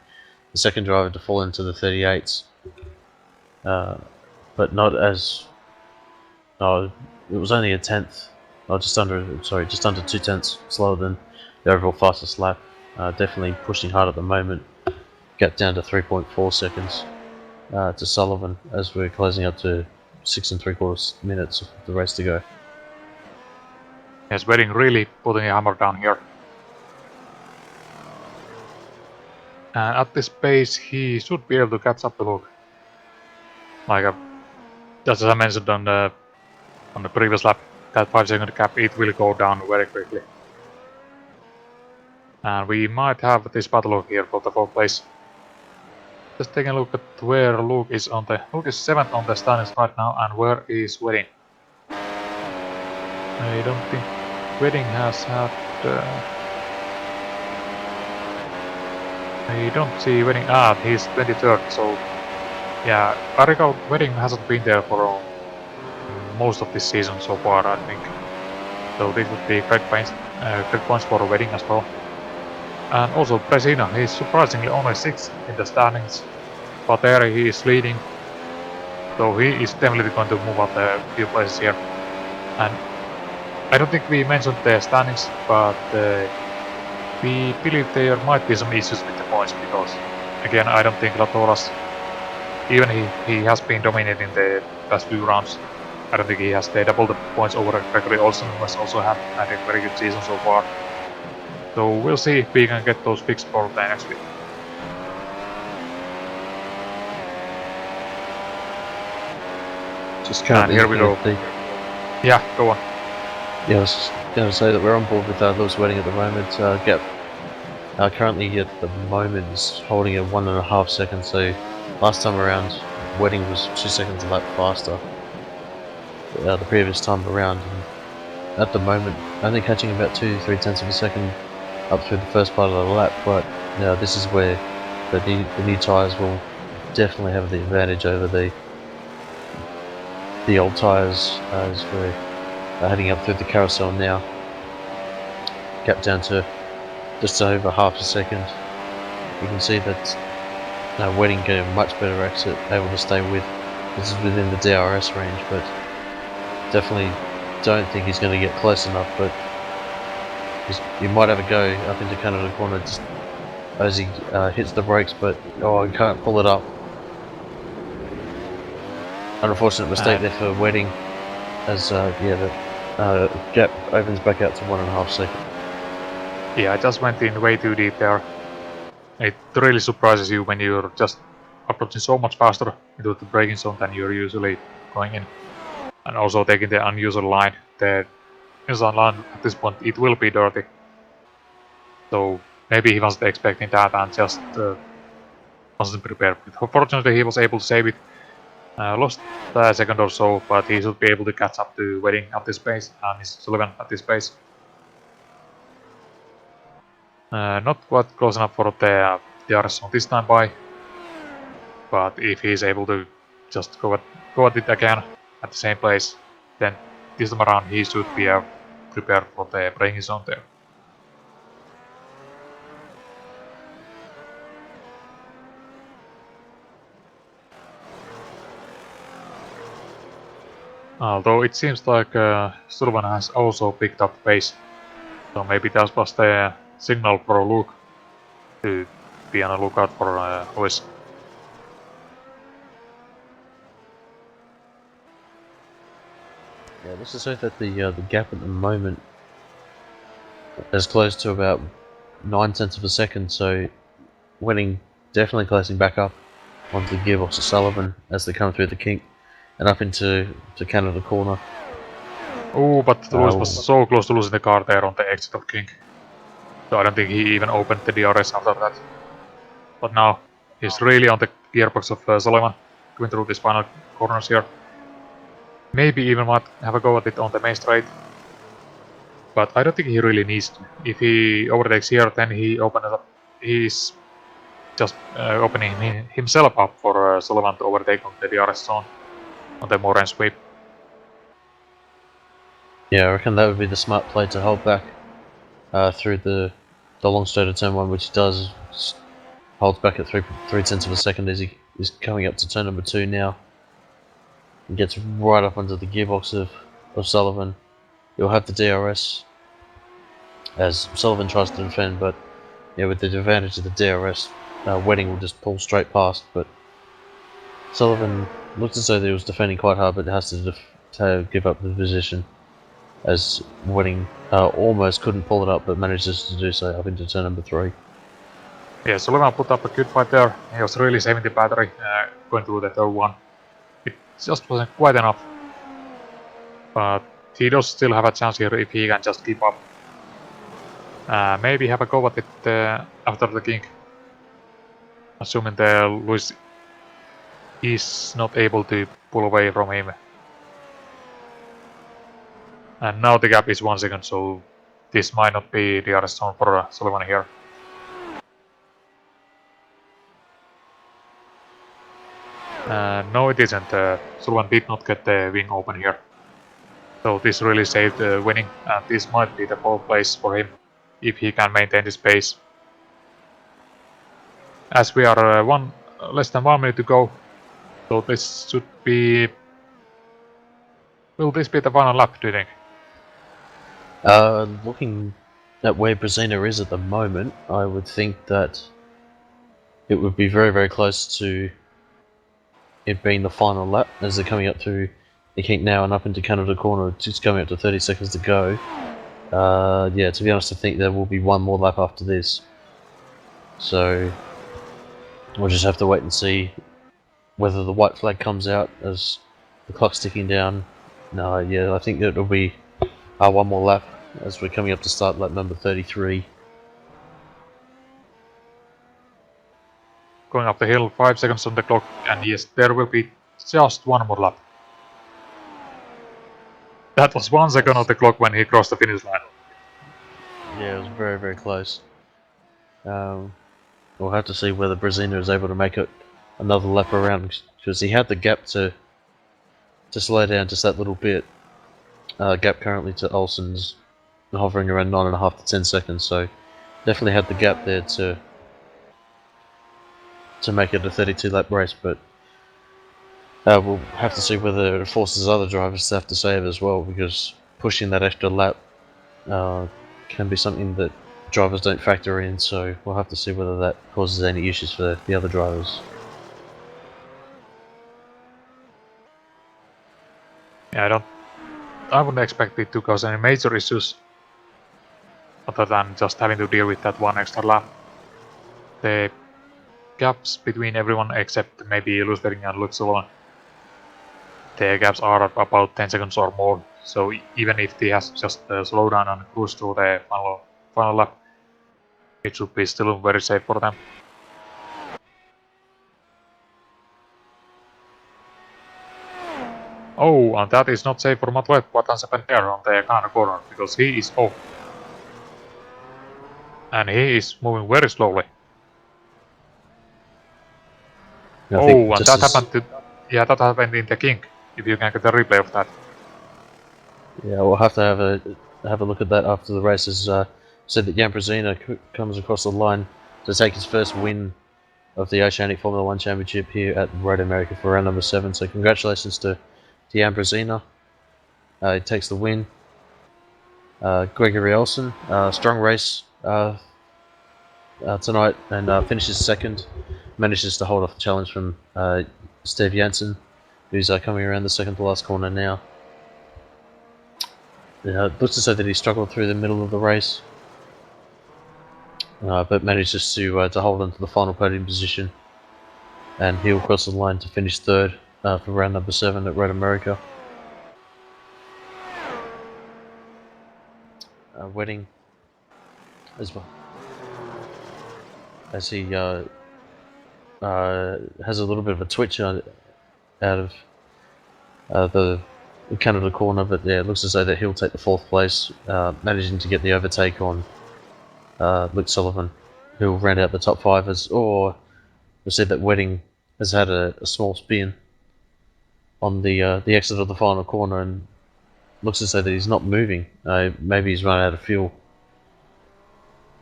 the second driver to fall into the 38s, but not as. It was only a tenth, just under 2 tenths slower than the overall fastest lap. Definitely pushing hard at the moment. Gap down to 3.4 seconds to Sullivan as we're closing up to 6.75 minutes of the race to go. Yes, Wedding really putting a hammer down here. And at this pace, he should be able to catch up to Luke. Like just as I mentioned on the previous lap, that 5-second gap, it will go down very quickly. And we might have this battle here for the 4th place. Just taking a look at where Luke is on the... Luke is 7th on the standings right now, and where is Wedding? I don't think Wedding has had... I don't see Wedding... he's 23rd, so... Yeah, I recall Wedding hasn't been there for most of this season so far, I think. So this would be great points for Wedding as well. And also Bresina, he's surprisingly only 6th in the standings. But there he is leading. So he is definitely going to move up a few places here. And I don't think we mentioned the standings, but we believe there might be some issues with the points because, again, I don't think Latoras, even he has been dominating the past few rounds, I don't think he has double the points over Gregory Olsen, who has also had a very good season so far. So we'll see if we can get those fixed for the next week. Just currently and here we go. Yeah, go on. Yeah, I was going to say that we're on board with Lewis Wedding at the moment. Gap currently at the moment is holding at 1.5 seconds, so last time around Wedding was 2 seconds a lap faster the previous time around, and at the moment only catching about 2-3 tenths of a second up through the first part of the lap, but this is where the new tyres will definitely have the advantage over the old tyres as we're heading up through the carousel now. Gap down to just over half a second. You can see that Wedding getting a much better exit, able to stay with. This is within the DRS range, but definitely don't think he's going to get close enough. But he might have a go up into Canada corner just as he hits the brakes, but he can't pull it up. Unfortunate mistake there for Wedding, as the gap opens back out to 1.5 seconds. Yeah, I just went in way too deep there. It really surprises you when you're just approaching so much faster into the braking zone than you're usually going in. And also taking the unusual line. The unusual line at this point, it will be dirty. So maybe he wasn't expecting that and just wasn't prepared. But fortunately he was able to save it. Lost a second or so, but he should be able to catch up to Wedding at this pace and Sullivan at this pace. Not quite close enough for the DRS zone this time by, but if he's able to just go at it again at the same place, then this time around he should be prepared for the braking zone there. Although it seems like Sullivan has also picked up pace, so maybe that was the signal for Luke to be on a lookout for Lewis. Yeah, this is so that the gap at the moment is close to about 9 tenths of a second, so Wedding definitely closing back up onto the gearbox of Sullivan as they come through the kink and up into Canada corner. Oh, but Lewis was so close to losing the car there on the exit of kink. So I don't think he even opened the DRS after that. But now he's really on the gearbox of Sullivan, going through these final corners here. Maybe even might have a go at it on the main straight. But I don't think he really needs to. If he overtakes here, then he opens up. He's just opening himself up for Sullivan to overtake on the DRS zone on the Moran sweep. Yeah, I reckon that would be the smart play to hold back through the long straight of turn 1, which he does. Holds back at 3 tenths of a second as he is coming up to turn number 2 now. And gets right up under the gearbox of Sullivan. He'll have the DRS as Sullivan tries to defend, but with the advantage of the DRS, Wedding will just pull straight past. But Sullivan looks as though he was defending quite hard, but has to give up the position as Wedding almost couldn't pull it up, but manages to do so up into turn number 3. Yeah, Sullivan put up a good fight there. He was really saving the battery going through the third one. It just wasn't quite enough. But he does still have a chance here if he can just keep up. Maybe have a go at it after the king. Assuming the Lewis is not able to pull away from him. And now the gap is 1 second, so this might not be the arrest zone for Sullivan here. No, it isn't. Sullivan did not get the wing open here. So this really saved winning, and this might be the pole place for him if he can maintain this pace. As we are less than 1 minute to go, so this should be. Will this be the final lap, do you think? Looking at where Brezina is at the moment, I would think that it would be very, very close to it being the final lap as they're coming up through the kink now and up into Canada corner. It's coming up to 30 seconds to go. Yeah, to be honest, I think there will be one more lap after this. So we'll just have to wait and see whether the white flag comes out as the clock's ticking down. No, yeah, I think it'll be one more lap as we're coming up to start lap number 33. Going up the hill, 5 seconds on the clock, and yes, there will be just one more lap. That was 1 second on the clock when he crossed the finish line. Yeah, it was very, very close. We'll have to see whether Brezina is able to make it another lap around, because he had the gap to slow down just that little bit. Gap currently to Olsen's hovering around 9.5 to 10 seconds, so definitely had the gap there to make it a 32 lap race, but we'll have to see whether it forces other drivers to have to save as well, because pushing that extra lap can be something that drivers don't factor in, so we'll have to see whether that causes any issues for the other drivers. Yeah, I wouldn't expect it to cause any major issues other than just having to deal with that one extra lap. The gaps between everyone except maybe Lusberg and Luke Sullivan, the gaps are about 10 seconds or more, so even if he has just slowed down and cruised through the final lap, it should be still very safe for them. Oh, and that is not safe for Matweb. What has happened there on the Canada corner, because he is off. And he is moving very slowly. Oh, and that happened to... Yeah, that happened in the kink, if you can get a replay of that. Yeah, we'll have to have a look at that after the race. As said that Jan Brezina comes across the line to take his first win of the Oceanic Formula 1 Championship here at Road America for round number 7. So congratulations to Jan Brezina. He takes the win. Gregory Olsen, strong race tonight, and finishes second. Manages to hold off the challenge from Steve Jansen, who's coming around the second to last corner now. It looks as though that he struggled through the middle of the race, but manages to hold on to the final podium position, and he'll cross the line to finish third for round number 7 at Road America. Wedding as well, as he has a little bit of a twitch out of the Canada corner, but yeah, it looks as though that he'll take the 4th place, managing to get the overtake on Luke Sullivan, who will round out the top 5. We said that Wedding has had a small spin on the exit of the final corner, and looks as though that he's not moving. Maybe he's run out of fuel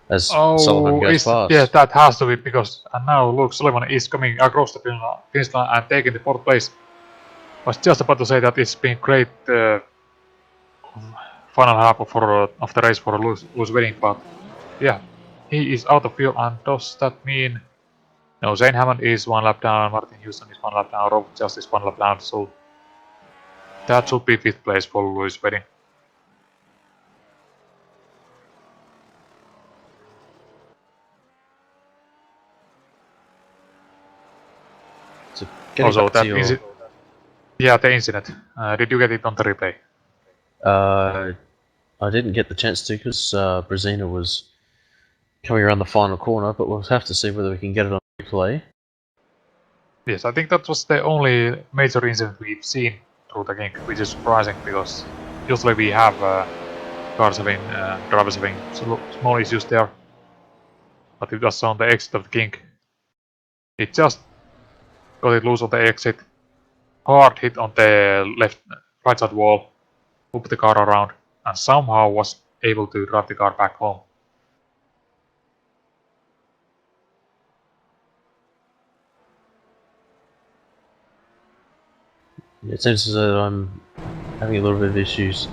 as Sullivan goes past. Yeah, that has to be, because now Luke Sullivan is coming across the finish line and taking the 4th place. I was just about to say that it's been great final half of the race for Lewis Wedding, but yeah, he is out of fuel, and does that mean... No, Zane Hammond is 1 lap down, Martin Houston is 1 lap down, Rob Just is 1 lap down, so that should be 5th place for Lewis Wedding. Getting Also, back to that your, yeah, the incident. Did you get it on the replay? I didn't get the chance to because Brezina was coming around the final corner, but we'll have to see whether we can get it on replay. Yes, I think that was the only major incident we've seen through the game, which is surprising because usually we have cars having, drivers having small issues there. But it was on the exit of the king. It just got it loose on the exit. Hard hit on the right side wall, moved the car around, and somehow was able to drive the car back home. It seems as though I'm having a little bit of issues.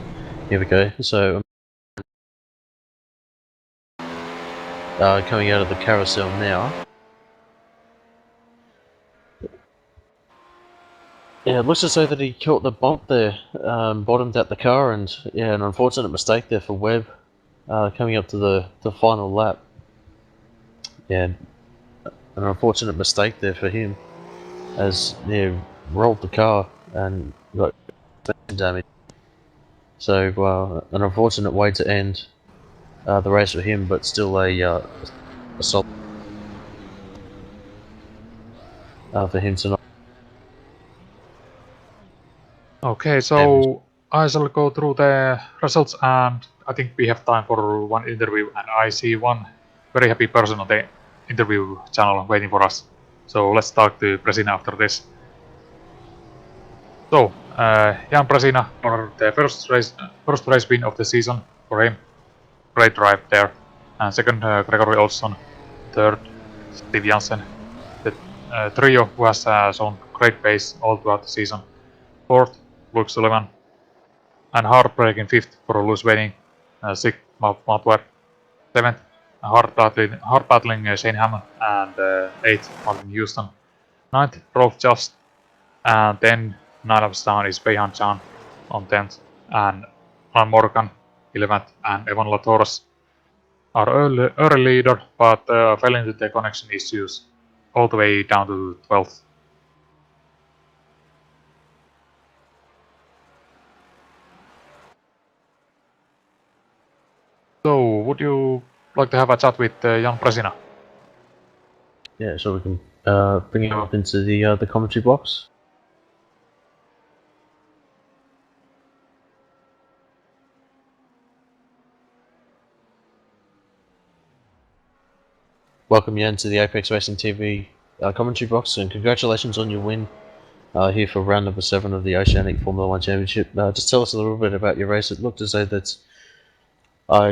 Here we go. So coming out of the carousel now. Yeah, it looks as though that he caught the bump there, bottomed out the car, and yeah, an unfortunate mistake there for Webb coming up to the final lap. Yeah, an unfortunate mistake there for him as he rolled the car and got damage. So an unfortunate way to end the race for him, but still a solid for him tonight. Okay, so I shall go through the results, and I think we have time for one interview, and I see one very happy person on the interview channel waiting for us. So let's talk to Presina after this. So, Jan Presina for the first race win of the season for him. Great drive there. And second, Gregory Olsson. Third, Steve Janssen. The trio who has shown great pace all throughout the season. Fourth, Luke Sullivan. And heartbreaking fifth for Lewis Waiting. Sixth, Matt Webb. Seventh, hard battling Shane Hammond. And eighth, Martin Houston. Ninth, Rolf Just. And then 9 of down is Beihan Chan on 10th. And Alan Morgan 11th. And Evan Latoros, our early leader, but fell into the connection issues all the way down to 12th. So, would you like to have a chat with Jan Presina? Yeah, so we can bring him up into the commentary box. Welcome Jan to the Apex Racing TV commentary box, and congratulations on your win here for round number 7 of the Oceanic Formula 1 Championship. Just tell us a little bit about your race. It looked as though that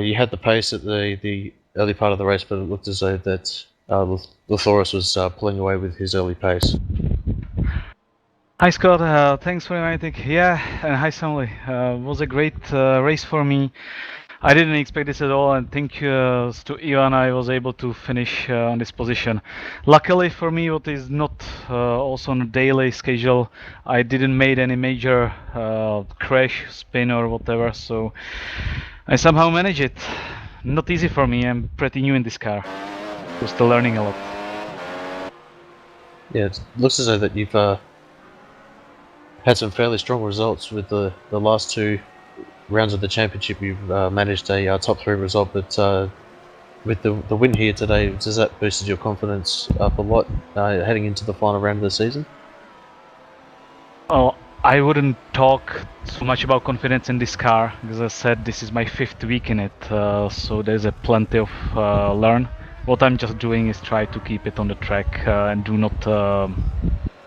you had the pace at the early part of the race, but it looked as though that Lothaurus was pulling away with his early pace. Hi Scott, thanks for inviting. Yeah, and hi Samuli. It was a great race for me. I didn't expect this at all, and thank you to Ivan, I was able to finish on this position. Luckily for me, what is not also on a daily schedule, I didn't made any major crash, spin or whatever, so I somehow managed it. Not easy for me, I'm pretty new in this car. So still learning a lot. Yeah, it looks as though that you've had some fairly strong results with the last 2 rounds of the championship. You've managed a top 3 result, but with the win here today, does that boosted your confidence up a lot heading into the final round of the season? Oh, I wouldn't talk so much about confidence in this car, because as I said, this is my 5th week in it, so there's a plenty of learn. What I'm just doing is try to keep it on the track and do not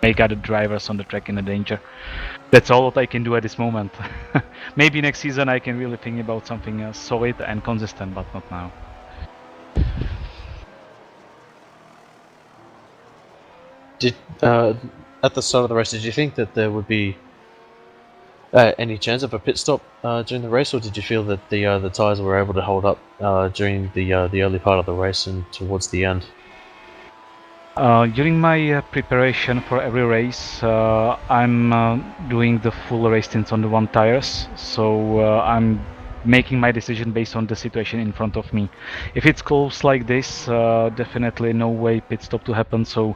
make other drivers on the track in a danger. That's all what I can do at this moment. Maybe next season I can really think about something solid and consistent, but not now. Did at the start of the race, did you think that there would be any chance of a pit stop during the race, or did you feel that the tyres were able to hold up during the early part of the race and towards the end? During my preparation for every race, I'm doing the full race stints on the 1 tires, so I'm making my decision based on the situation in front of me. If it's close like this, definitely no way pit stop to happen, so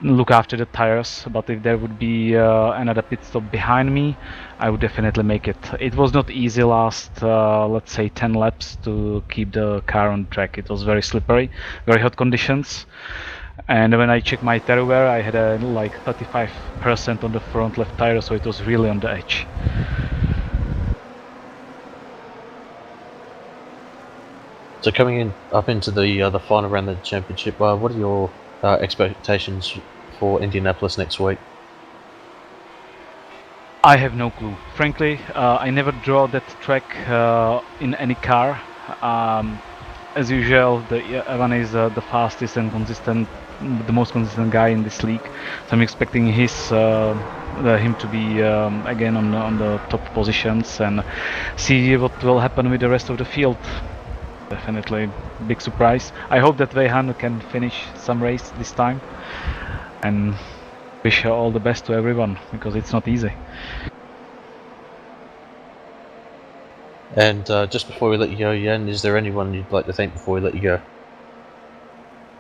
look after the tires. But if there would be another pit stop behind me, I would definitely make it. It was not easy last, let's say, 10 laps to keep the car on track. It was very slippery, very hot conditions. And when I checked my tire wear, I had a like 35% on the front left tire, so it was really on the edge. So coming in up into the final round of the championship, what are your expectations for Indianapolis next week? I have no clue. Frankly, I never draw that track in any car. As usual, Evan is the fastest and consistent, the most consistent guy in this league. So I'm expecting him to be again on the top positions and see what will happen with the rest of the field. Definitely big surprise. I hope that Weihan can finish some race this time, and wish all the best to everyone because it's not easy. And just before we let you go, Jan, is there anyone you'd like to thank before we let you go?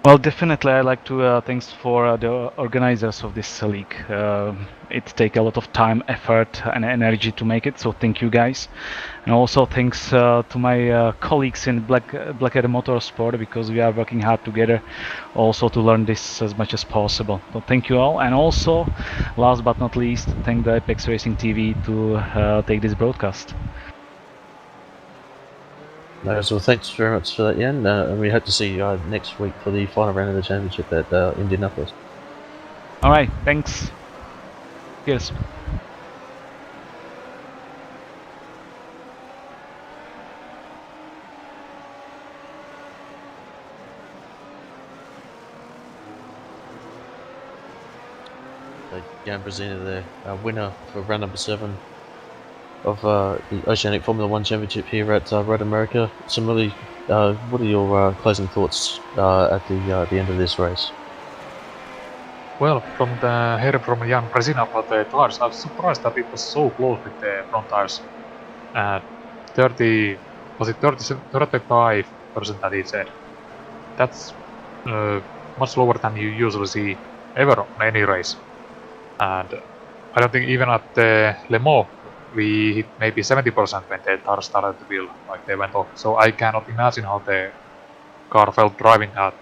Well, definitely, I like to thanks for the organizers of this league. It takes a lot of time, effort, and energy to make it. So thank you guys, and also thanks to my colleagues in Blackadder Motorsport because we are working hard together, also to learn this as much as possible. So thank you all, and also, last but not least, thank the Apex Racing TV to take this broadcast. No, so thanks very much for that, Jan, and we hope to see you next week for the final round of the championship at Indianapolis. All right, thanks. Cheers. Jan Brezina there, winner for round number 7 of the Oceanic Formula 1 Championship here at Road America. Samuli, what are your closing thoughts at the end of this race? Well, from the header from Jan Brezina about the tires, I was surprised that it was so close with the front tires. 35% that he said. That's much lower than you usually see ever on any race. And I don't think even at Le Mans we hit maybe 70% when the tires started to feel like they went off. So I cannot imagine how the car felt driving at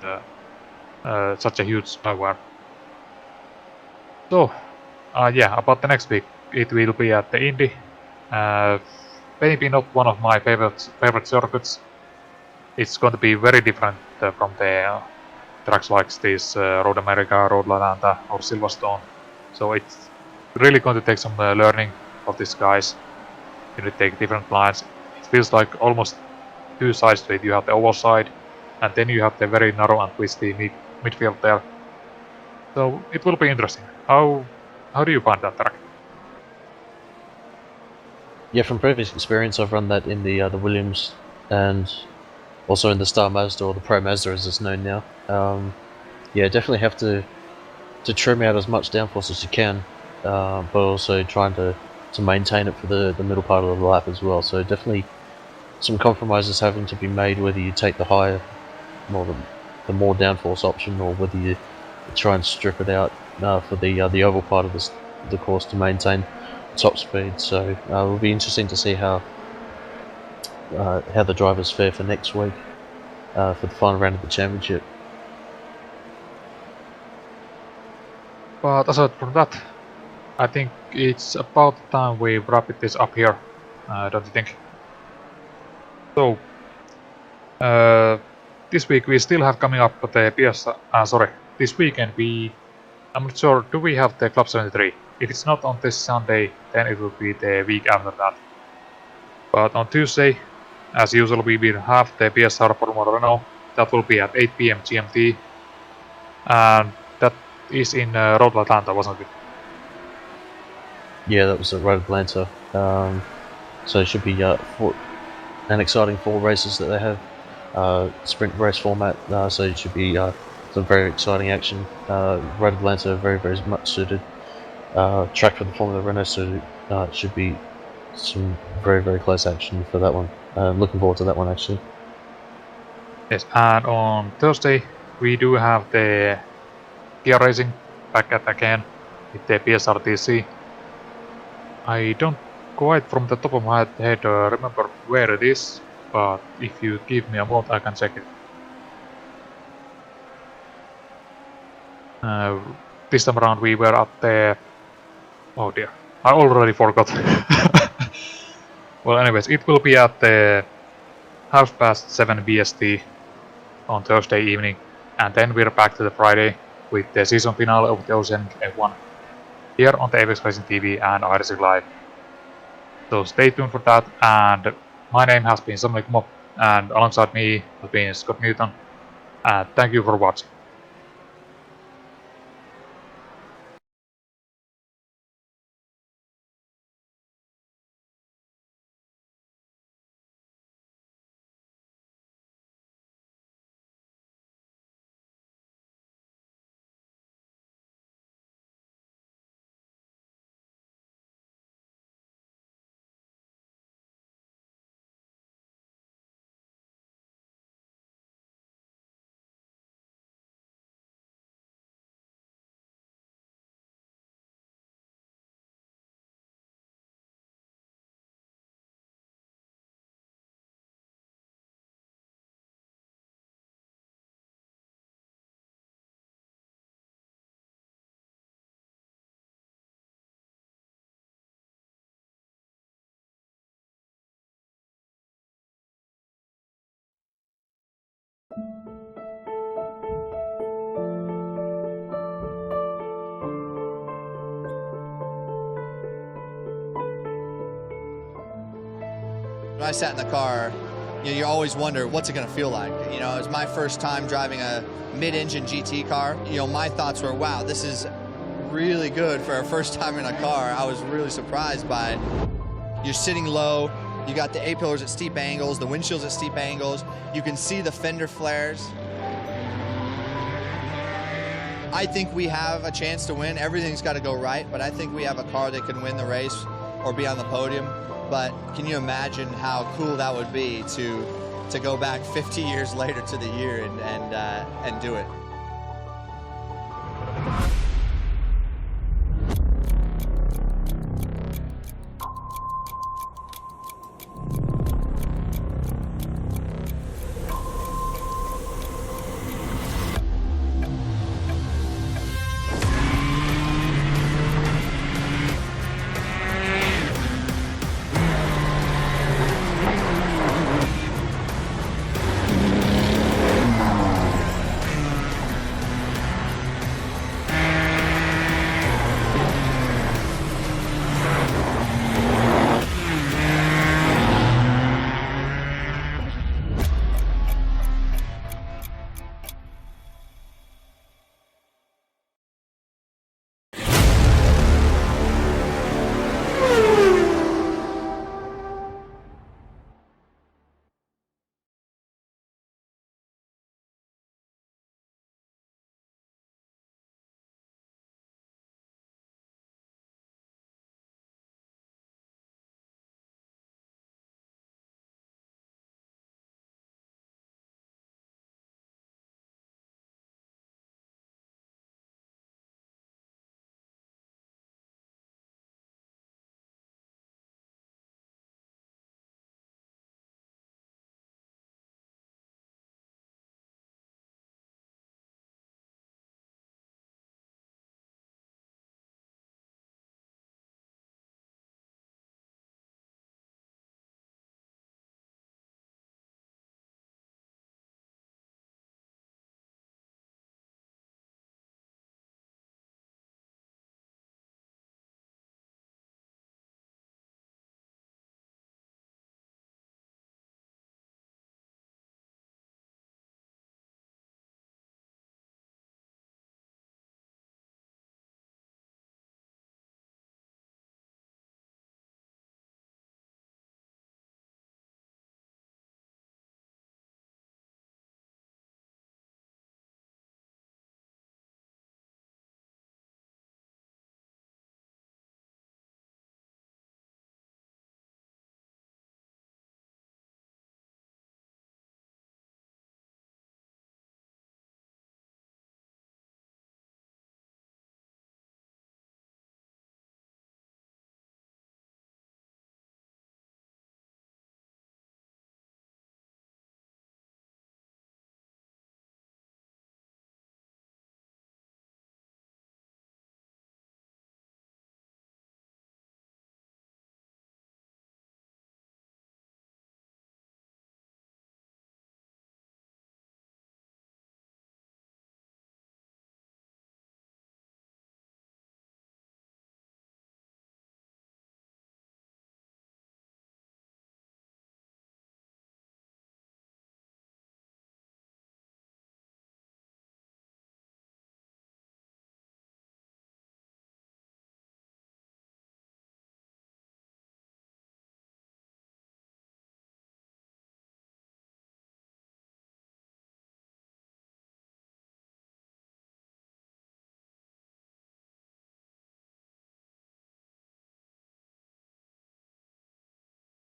such a huge power. So, yeah, about the next week, it will be at the Indy. Maybe not one of my favorite circuits. It's going to be very different from the tracks like this Road America, Road Atlanta, or Silverstone. So it's really going to take some learning of these guys. You need to take different lines. It feels like almost two sides to it. You have the oval side, and then you have the very narrow and twisty midfield there. So it will be interesting. How do you find that track? Yeah, from previous experience, I've run that in the Williams and also in the Star Mazda, or the Pro Mazda as it's known now. Yeah, definitely have to trim out as much downforce as you can, but also trying to maintain it for the middle part of the lap as well. So definitely some compromises having to be made, whether you take the higher, the more downforce option, or whether you try and strip it out for the oval part of the course to maintain top speed. So it will be interesting to see how the drivers fare for next week for the final round of the championship. But aside from that, I think it's about time we wrap this up here, don't you think? So, this week we still have coming up the this weekend I'm not sure, do we have the Club 73? If it's not on this Sunday, then it will be the week after that. But on Tuesday, as usual, we will have the PSR Formula Renault. That will be at 8 PM GMT. And that is in Road Atlanta, wasn't it? Yeah, that was at Road Atlanta. So it should be an exciting 4 races that they have. Sprint race format, so it should be some very exciting action. Road Atlanta, very, very much suited track for the Formula Renault, so it should be some very, very close action for that one. Looking forward to that one actually. Yes, and on Thursday we do have the iRacing back at again with the PSRTC. I don't quite from the top of my head remember where it is, but if you give me a moment I can check it. This time around we were at the... oh dear, I already forgot. Well, anyways, it will be at the 7:30 BST on Thursday evening, and then we're back to the Friday with the season finale of the Oceanic F1 here on the Apex Racing TV and iRacing Live. So stay tuned for that, and my name has been Samuli Kumo, and alongside me has been Scott Newton, and thank you for watching. When I sat in the car, you always wonder what's it going to feel like. You know, it was my first time driving a mid-engine GT car. You know, my thoughts were, wow, this is really good for our first time in a car. I was really surprised by it. You're sitting low, you got the A-pillars at steep angles, the windshields at steep angles, you can see the fender flares. I think we have a chance to win. Everything's got to go right, but I think we have a car that can win the race or be on the podium. But can you imagine how cool that would be to go back 50 years later to the year and do it?